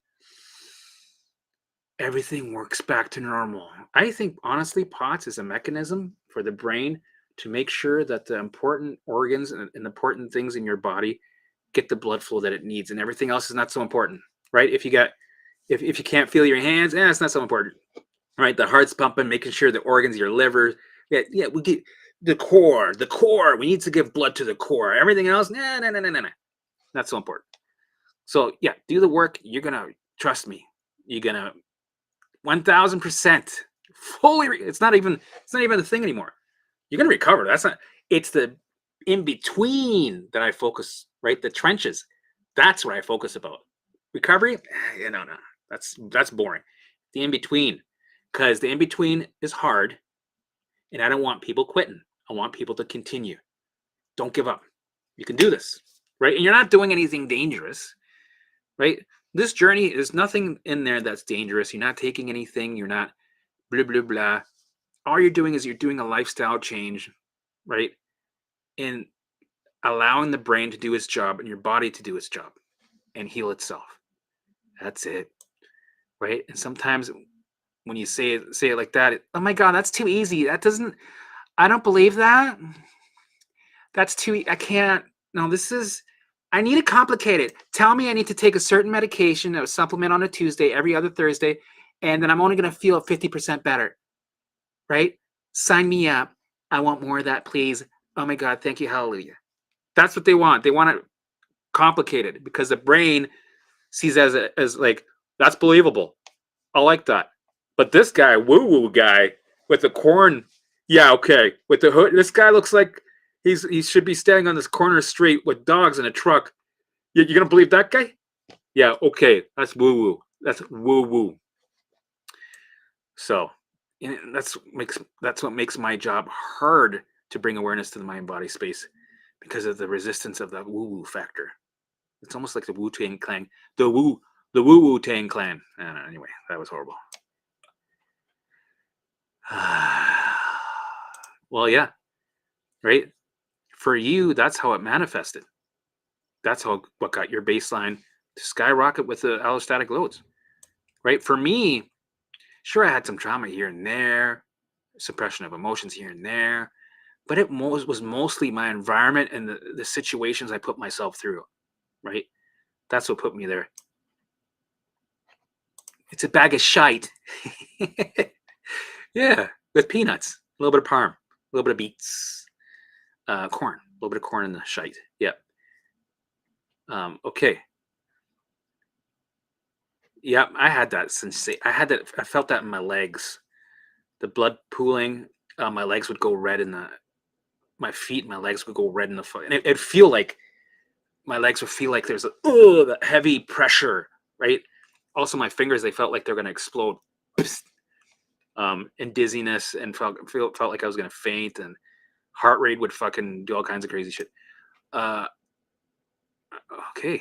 Speaker 1: Everything works back to normal. I think, honestly, POTS is a mechanism for the brain to make sure that the important organs and important things in your body get the blood flow that it needs, and everything else is not so important, right? If you can't feel your hands, it's not so important, right? The heart's pumping, making sure the organs, your liver, we get the core. We need to give blood to the core. Everything else, no, not so important. So yeah, do the work. You're gonna trust me. You're gonna 1000% fully. It's not even a thing anymore. You're gonna recover. That's not. It's the in between that I focus. Right, the trenches. That's what I focus about. Recovery, no. That's boring. The in between, because the in between is hard, and I don't want people quitting. I want people to continue. Don't give up. You can do this, right? And you're not doing anything dangerous, right? This journey is nothing in there that's dangerous. You're not taking anything. You're not blah, blah, blah. All you're doing is you're doing a lifestyle change, right? And allowing the brain to do its job and your body to do its job and heal itself. That's it, right? And sometimes when you say it like that, oh my God, that's too easy. That doesn't, I don't believe that. That's too, I can't, no, I need it complicated. Tell me I need to take a certain medication, a supplement on a Tuesday, every other Thursday, and then I'm only going to feel 50% better, right? Sign me up. I want more of that, please. Oh my God, thank you, hallelujah. That's what they want. They want it complicated because the brain sees as like, that's believable. I like that. But this guy, woo-woo guy, with the corn, yeah, okay. With the hood, this guy looks like he should be standing on this corner street with dogs in a truck. You're gonna believe that guy? Yeah, okay. That's woo-woo. That's woo-woo. So that's what makes my job hard to bring awareness to the mind body space because of the resistance of that woo-woo factor. It's almost like the Wu-Tang Clan. The woo-woo Tang Clan. Anyway, that was horrible. Well, yeah, right? For you, that's how it manifested. That's what got your baseline to skyrocket with the allostatic loads, right? For me, sure, I had some trauma here and there, suppression of emotions here and there, but it was mostly my environment and the situations I put myself through, right? That's what put me there. It's a bag of shite. Yeah, with peanuts, a little bit of parm, a little bit of beets, corn, a little bit of corn in the shite. Yep. Okay. Yep, I had that sensation. I felt that in my legs. The blood pooling. My legs would go red in my feet. My legs would go red in the foot, and it'd feel like my legs would feel like there's the heavy pressure, right? Also, my fingers, they felt like they're gonna explode. And dizziness, and felt like I was gonna faint, and heart rate would fucking do all kinds of crazy shit. Uh, okay,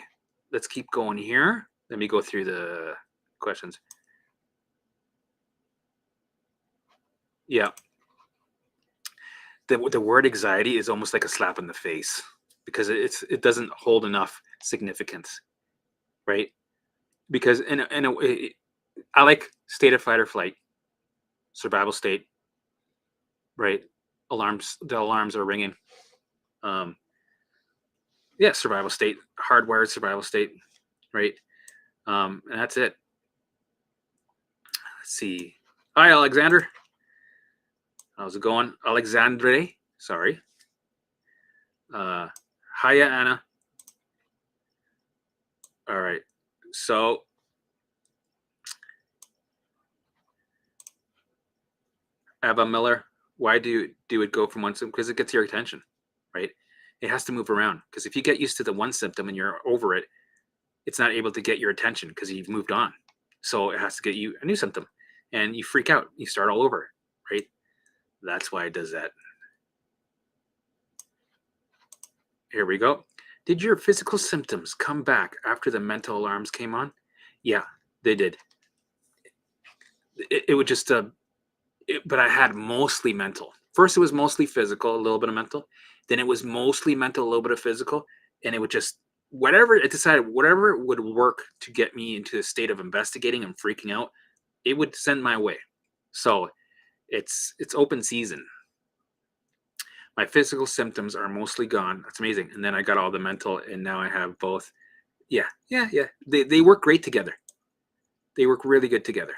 Speaker 1: let's keep going here. Let me go through the questions. Yeah, the word anxiety is almost like a slap in the face because it doesn't hold enough significance, right? Because in a way, I like state of fight or flight, survival state, right? The alarms are ringing. Um, yeah, survival state, hardwired survival state, right? And that's it. Let's see. Hi, Alexander. How's it going? Alexandre. Sorry. Hiya, Anna. All right. So, Ava Miller, why do it go from one symptom? Because it gets your attention, right? It has to move around. Because if you get used to the one symptom and you're over it, it's not able to get your attention because you've moved on. So it has to get you a new symptom, and you freak out. You start all over, right? That's why it does that. Here we go. Did your physical symptoms come back after the mental alarms came on? Yeah, they did. It would just, but I had mostly mental. First, it was mostly physical, a little bit of mental. Then it was mostly mental, a little bit of physical. And it would just, whatever would work to get me into a state of investigating and freaking out, it would send my way. So it's open season. My physical symptoms are mostly gone. That's amazing. And then I got all the mental, and now I have both. Yeah. They work great together. They work really good together.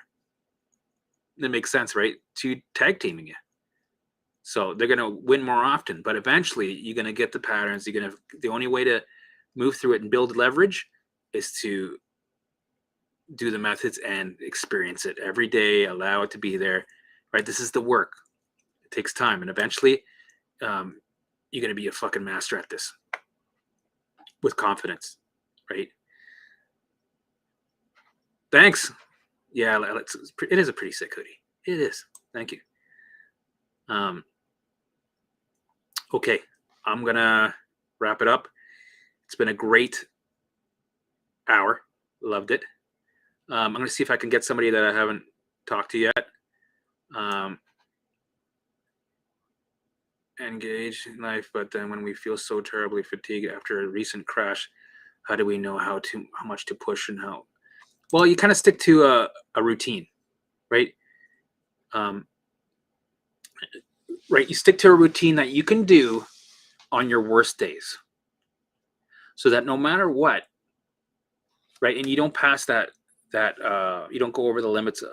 Speaker 1: That makes sense, right? To tag teaming you. So they're going to win more often, but eventually you're going to get the patterns. The only way to move through it and build leverage is to do the methods and experience it every day. Allow it to be there, right? This is the work. It takes time, and eventually, you're going to be a fucking master at this with confidence, right? Thanks. Yeah, it is a pretty sick hoodie. It is. Thank you. Okay, I'm gonna wrap it up. It's been a great hour. Loved it. I'm going to see if I can get somebody that I haven't talked to yet. Engage in life, but then when we feel so terribly fatigued after a recent crash, how do we know how much to push and how? Well, you kind of stick to a routine, right? Right. You stick to a routine that you can do on your worst days, so that no matter what, right, and you don't pass that you don't go over the limits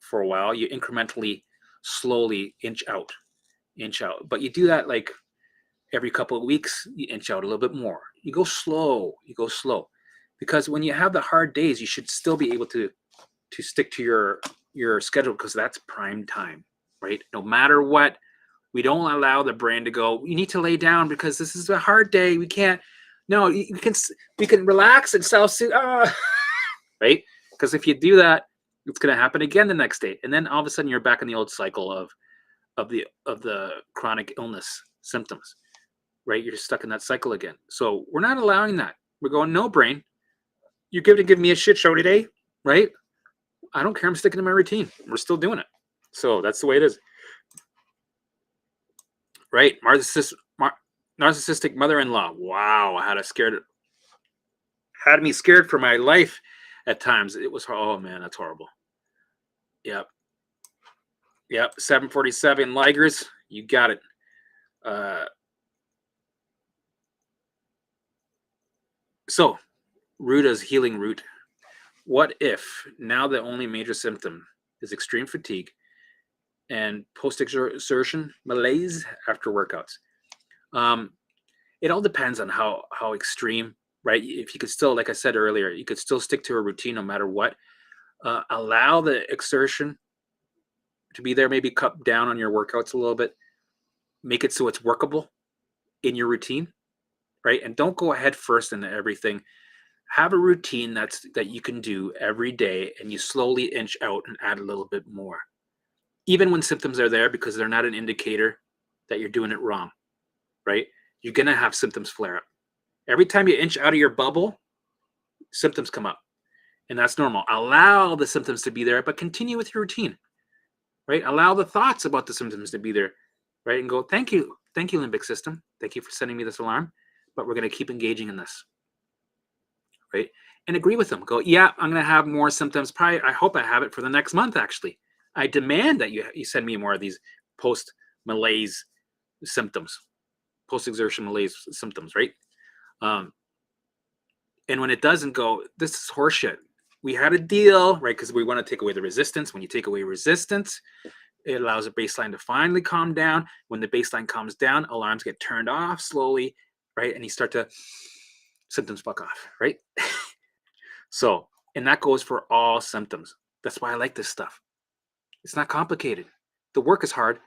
Speaker 1: for a while. You incrementally, slowly inch out, but you do that like every couple of weeks. You inch out a little bit more. You go slow, because when you have the hard days, you should still be able to stick to your schedule, because that's prime time, right? No matter what, we don't allow the brain to go, you need to lay down because this is a hard day, we can't. No, we can relax and self-soothe, right? Because if you do that, it's going to happen again the next day, and then all of a sudden you're back in the old cycle of the chronic illness symptoms, right? You're stuck in that cycle again. So we're not allowing that. We're going, no, brain, you're going to give me a shit show today, right? I don't care. I'm sticking to my routine. We're still doing it. So that's the way it is, right? Narcissistic mother-in-law. Wow, had me scared for my life at times. It was, oh man, that's horrible. Yep. 747 Ligers, you got it. So, Ruta's healing route. What if now the only major symptom is extreme fatigue and post-exertion malaise after workouts? It all depends on how extreme, right? If you could still, like I said earlier, you could still stick to a routine no matter what. Allow the exertion to be there. Maybe cut down on your workouts a little bit. Make it so it's workable in your routine, right? And don't go ahead first into everything. Have a routine that you can do every day, and you slowly inch out and add a little bit more, even when symptoms are there, because they're not an indicator that you're doing it wrong, right? You're going to have symptoms flare up. Every time you inch out of your bubble, symptoms come up, and that's normal. Allow the symptoms to be there, but continue with your routine, right? Allow the thoughts about the symptoms to be there, right? And go, thank you, limbic system. Thank you for sending me this alarm, but we're going to keep engaging in this. Right? And agree with them. Go, yeah, I'm going to have more symptoms. Probably, I hope I have it for the next month, actually. I demand that you send me more of these post-malaise symptoms, post-exertion malaise symptoms, right? And when it doesn't, go, this is horseshit. We had a deal, right? Because we want to take away the resistance. When you take away resistance, it allows a baseline to finally calm down. When the baseline calms down, alarms get turned off slowly, right? And you start to symptoms fuck off, right? So, and that goes for all symptoms. That's why I like this stuff. It's not complicated. The work is hard,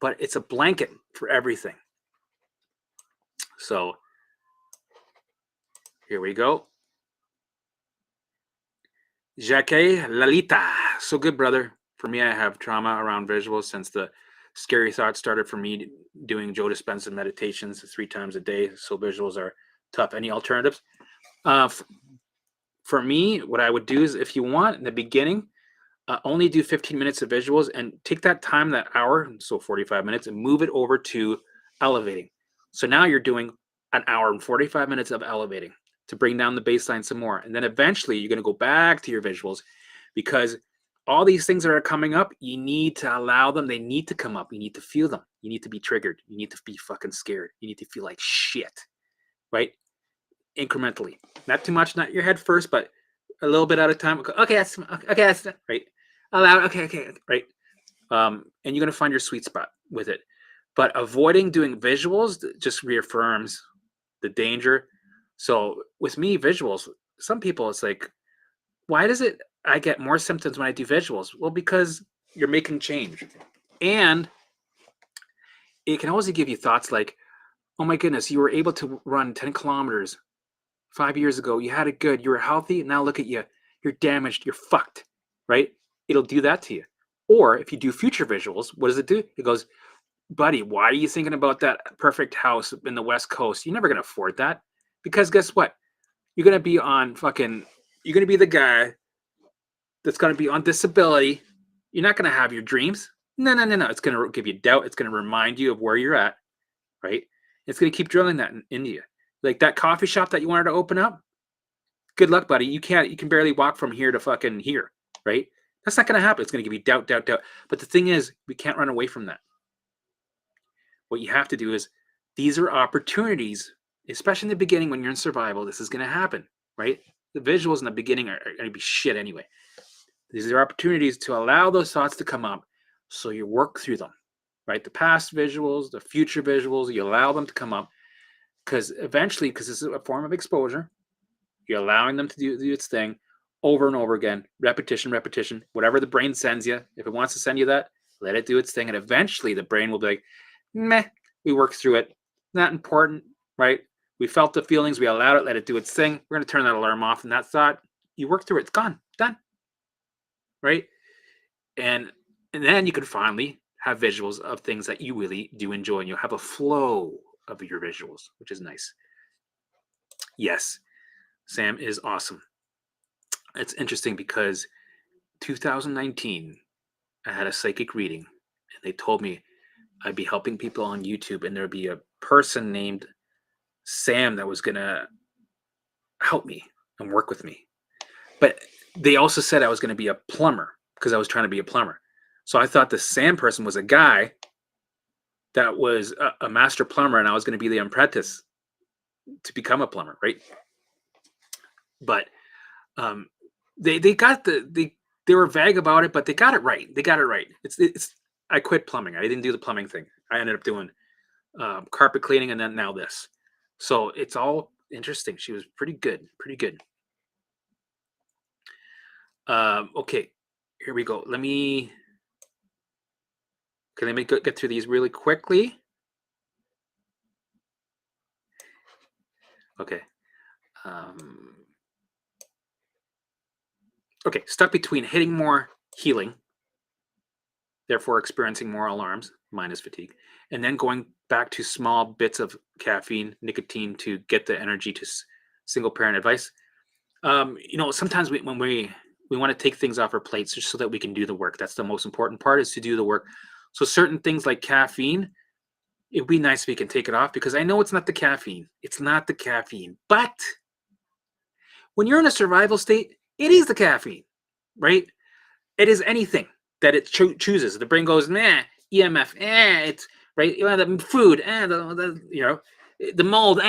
Speaker 1: but it's a blanket for everything. So, here we go. Jacques Lalita. So good, brother. For me, I have trauma around visuals since the scary thoughts started for me doing Joe Dispenza meditations 3 times a day. So visuals are tough. Any alternatives? For me, what I would do is, if you want, in the beginning, only do 15 minutes of visuals and take that time, that hour, so 45 minutes, and move it over to elevating. So now you're doing an hour and 45 minutes of elevating to bring down the baseline some more. And then eventually you're going to go back to your visuals, because all these things that are coming up, you need to allow them. They need to come up. You need to feel them. You need to be triggered. You need to be fucking scared. You need to feel like shit, right? Incrementally, not too much, not your head first, but a little bit at a time. Okay, that's right. Allow, okay, right. And you're gonna find your sweet spot with it. But avoiding doing visuals just reaffirms the danger. So with me, visuals, some people, it's like, why does it? I get more symptoms when I do visuals. Well, because you're making change, and it can also give you thoughts like, oh my goodness, you were able to run 10 kilometers 5 years ago. You had it good. You were healthy. Now look at you. You're damaged. You're fucked, right? It'll do that to you. Or if you do future visuals, what does it do? It goes, buddy, why are you thinking about that perfect house in the West Coast? You're never going to afford that because guess what? You're going to be on fucking, you're going to be the guy that's going to be on disability. You're not going to have your dreams. No, no, no, no. It's going to give you doubt. It's going to remind you of where you're at, right? It's going to keep drilling that into you. Like that coffee shop that you wanted to open up. Good luck, buddy. You can barely walk from here to fucking here, right? That's not going to happen. It's going to give you doubt, doubt, doubt. But the thing is, we can't run away from that. What you have to do is, these are opportunities, especially in the beginning when you're in survival. This is going to happen, right? The visuals in the beginning are going to be shit anyway. These are opportunities to allow those thoughts to come up so you work through them, right? The past visuals, the future visuals, you allow them to come up because eventually, because this is a form of exposure, you're allowing them to do its thing over and over again, repetition, repetition, whatever the brain sends you. If it wants to send you that, let it do its thing. And eventually the brain will be like, meh, we worked through it. Not important, right? We felt the feelings, we allowed it, let it do its thing. We're going to turn that alarm off. And that thought, you work through it, it's gone, done, right? And then you can finally have visuals of things that you really do enjoy, and you'll have a flow of your visuals, which is nice. Yes, Sam is awesome. It's interesting because 2019, I had a psychic reading, and they told me I'd be helping people on YouTube, and there'd be a person named Sam that was gonna help me and work with me. But they also said I was going to be a plumber because I was trying to be a plumber. So I thought the Sam person was a guy that was a master plumber, and I was going to be the apprentice to become a plumber, right? But they got they were vague about it, but they got it right. They got it right. It's I quit plumbing. I didn't do the plumbing thing. I ended up doing carpet cleaning, and then now this. So it's all interesting. She was pretty good, pretty good. Okay, here we go. Let me get through these really quickly. Okay. Okay, stuck between hitting more, healing, therefore experiencing more alarms, minus fatigue, and then going back to small bits of caffeine, nicotine to get the energy to single parent advice. Sometimes when we want to take things off our plates just so that we can do the work. That's the most important part, is to do the work. So certain things like caffeine, it'd be nice if we can take it off, because I know it's not the caffeine. It's not the caffeine. But when you're in a survival state, it is the caffeine, right? It is anything that it chooses. The brain goes, meh, EMF, it's right. The food, the mold,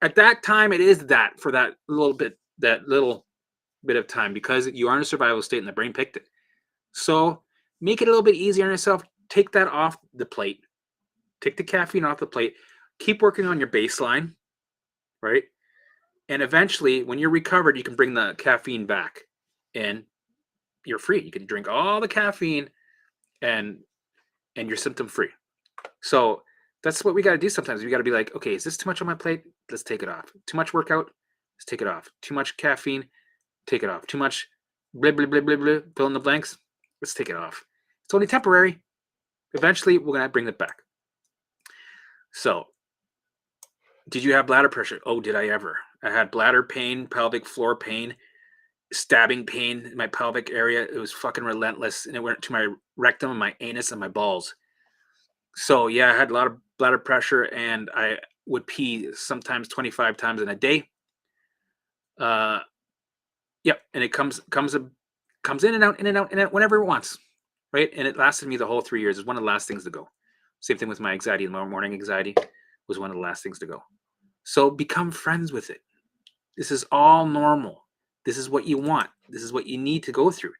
Speaker 1: At that time, it is that for that little bit of time, because you are in a survival state and the brain picked it. So make it a little bit easier on yourself. Take that off the plate. Take the caffeine off the plate. Keep working on your baseline, right? And eventually, when you're recovered, you can bring the caffeine back, and you're free. You can drink all the caffeine, and you're symptom free. So that's what we got to do sometimes. We got to be like, okay, is this too much on my plate? Let's take it off. Too much workout? Let's take it off. Too much caffeine? Take it off. Too much blah, blah, blah, blah, blah, fill in the blanks? Let's take it off. It's only temporary. Eventually, we're going to bring it back. So, did you have bladder pressure? Oh, did I ever? I had bladder pain, pelvic floor pain, stabbing pain in my pelvic area. It was fucking relentless, and it went to my rectum and my anus and my balls. So, yeah, I had a lot of bladder pressure, and I would pee sometimes 25 times in a day. Yep, and it comes in and out, in and out, whenever it wants, right? And it lasted me the whole 3 years. It was one of the last things to go. Same thing with my anxiety. The morning anxiety was one of the last things to go. So become friends with it. This is all normal. This is what you want. This is what you need to go through,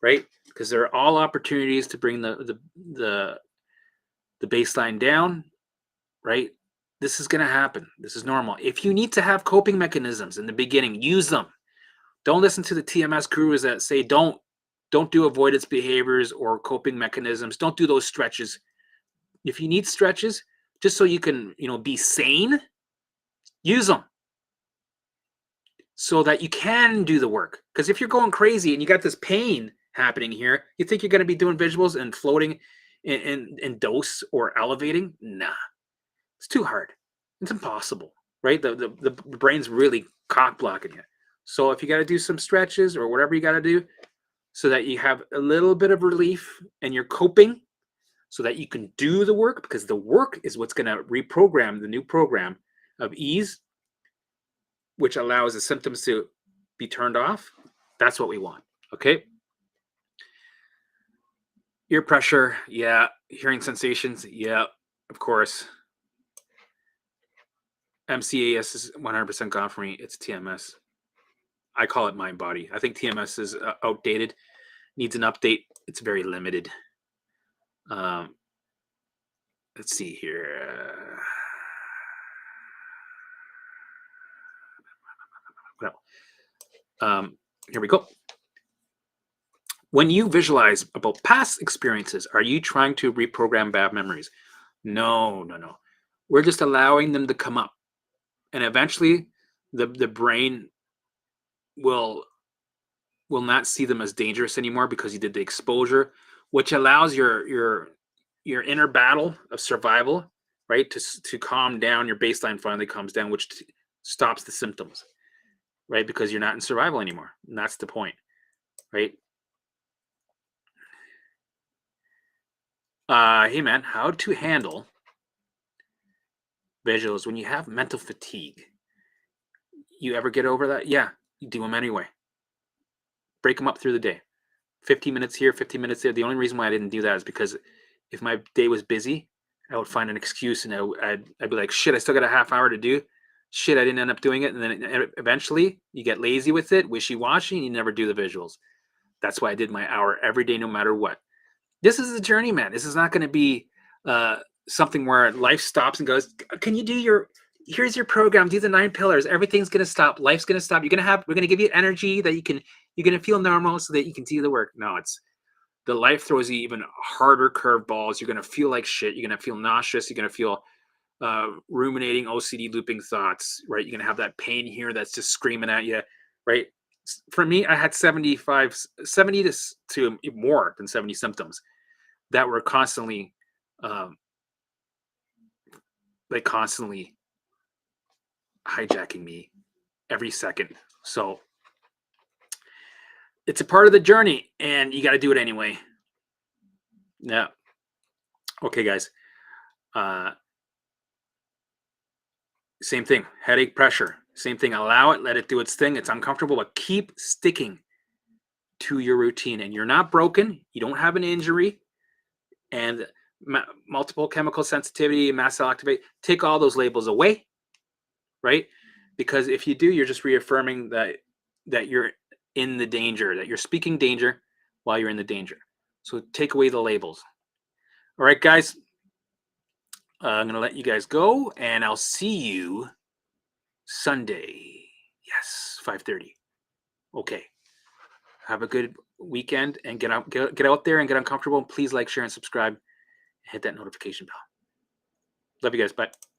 Speaker 1: right? Because there are all opportunities to bring the baseline down, right? This is going to happen. This is normal. If you need to have coping mechanisms in the beginning, use them. Don't listen to the TMS gurus that say don't do avoidance behaviors or coping mechanisms. Don't do those stretches. If you need stretches, just so you can, be sane, use them so that you can do the work. Because if you're going crazy and you got this pain happening here, you think you're going to be doing visuals and floating in dose or elevating, nah, it's too hard. It's impossible, right? The brain's really cock blocking you. So if you got to do some stretches or whatever you got to do, so that you have a little bit of relief and you're coping, so that you can do the work, because the work is what's going to reprogram the new program of ease, which allows the symptoms to be turned off. That's what we want. Okay. Ear pressure, yeah. Hearing sensations, yeah, of course. MCAS is 100% gone for me. It's TMS. I call it mind body. I think TMS is outdated, needs an update. It's very limited. Um, let's see here. Here we go. When you visualize about past experiences, are you trying to reprogram bad memories? No, no, no. We're just allowing them to come up. And eventually the brain will not see them as dangerous anymore, because you did the exposure, which allows your inner battle of survival, right, to calm down. Your baseline finally comes down, which stops the symptoms, right, because you're not in survival anymore. And that's the point, right? Hey man, how to handle visuals when you have mental fatigue? You ever get over that? Yeah, you do them anyway. Break them up through the day. 15 minutes here, 15 minutes there. The only reason why I didn't do that is because if my day was busy, I would find an excuse, and I'd be like, shit, I still got a half hour to do. Shit, I didn't end up doing it. And then eventually you get lazy with it, wishy-washy, and you never do the visuals. That's why I did my hour every day, no matter what. This is a journey, man. This is not going to be something where life stops and goes, can you do here's your program, do the 9 pillars. Everything's going to stop. Life's going to stop. We're going to give you energy that you're going to feel normal so that you can do the work. No, the life throws you even harder curveballs. You're going to feel like shit. You're going to feel nauseous. You're going to feel ruminating, OCD looping thoughts, right? You're going to have that pain here that's just screaming at you, right? For me, I had 70 to more than 70 symptoms that were constantly hijacking me every second. So it's a part of the journey, and you got to do it anyway. Yeah. Okay, guys. Same thing. Headache, pressure. Same thing. Allow it. Let it do its thing. It's uncomfortable, but keep sticking to your routine. And you're not broken. You don't have an injury. And multiple chemical sensitivity, mast cell activate. Take all those labels away, right? Because if you do, you're just reaffirming that you're in the danger, that you're speaking danger while you're in the danger. So take away the labels. All right, guys. I'm going to let you guys go, and I'll see you Sunday. Yes, 5:30. Okay. Have a good weekend, and get out there and get uncomfortable. Please like, share, and subscribe. And hit that notification bell. Love you guys. Bye.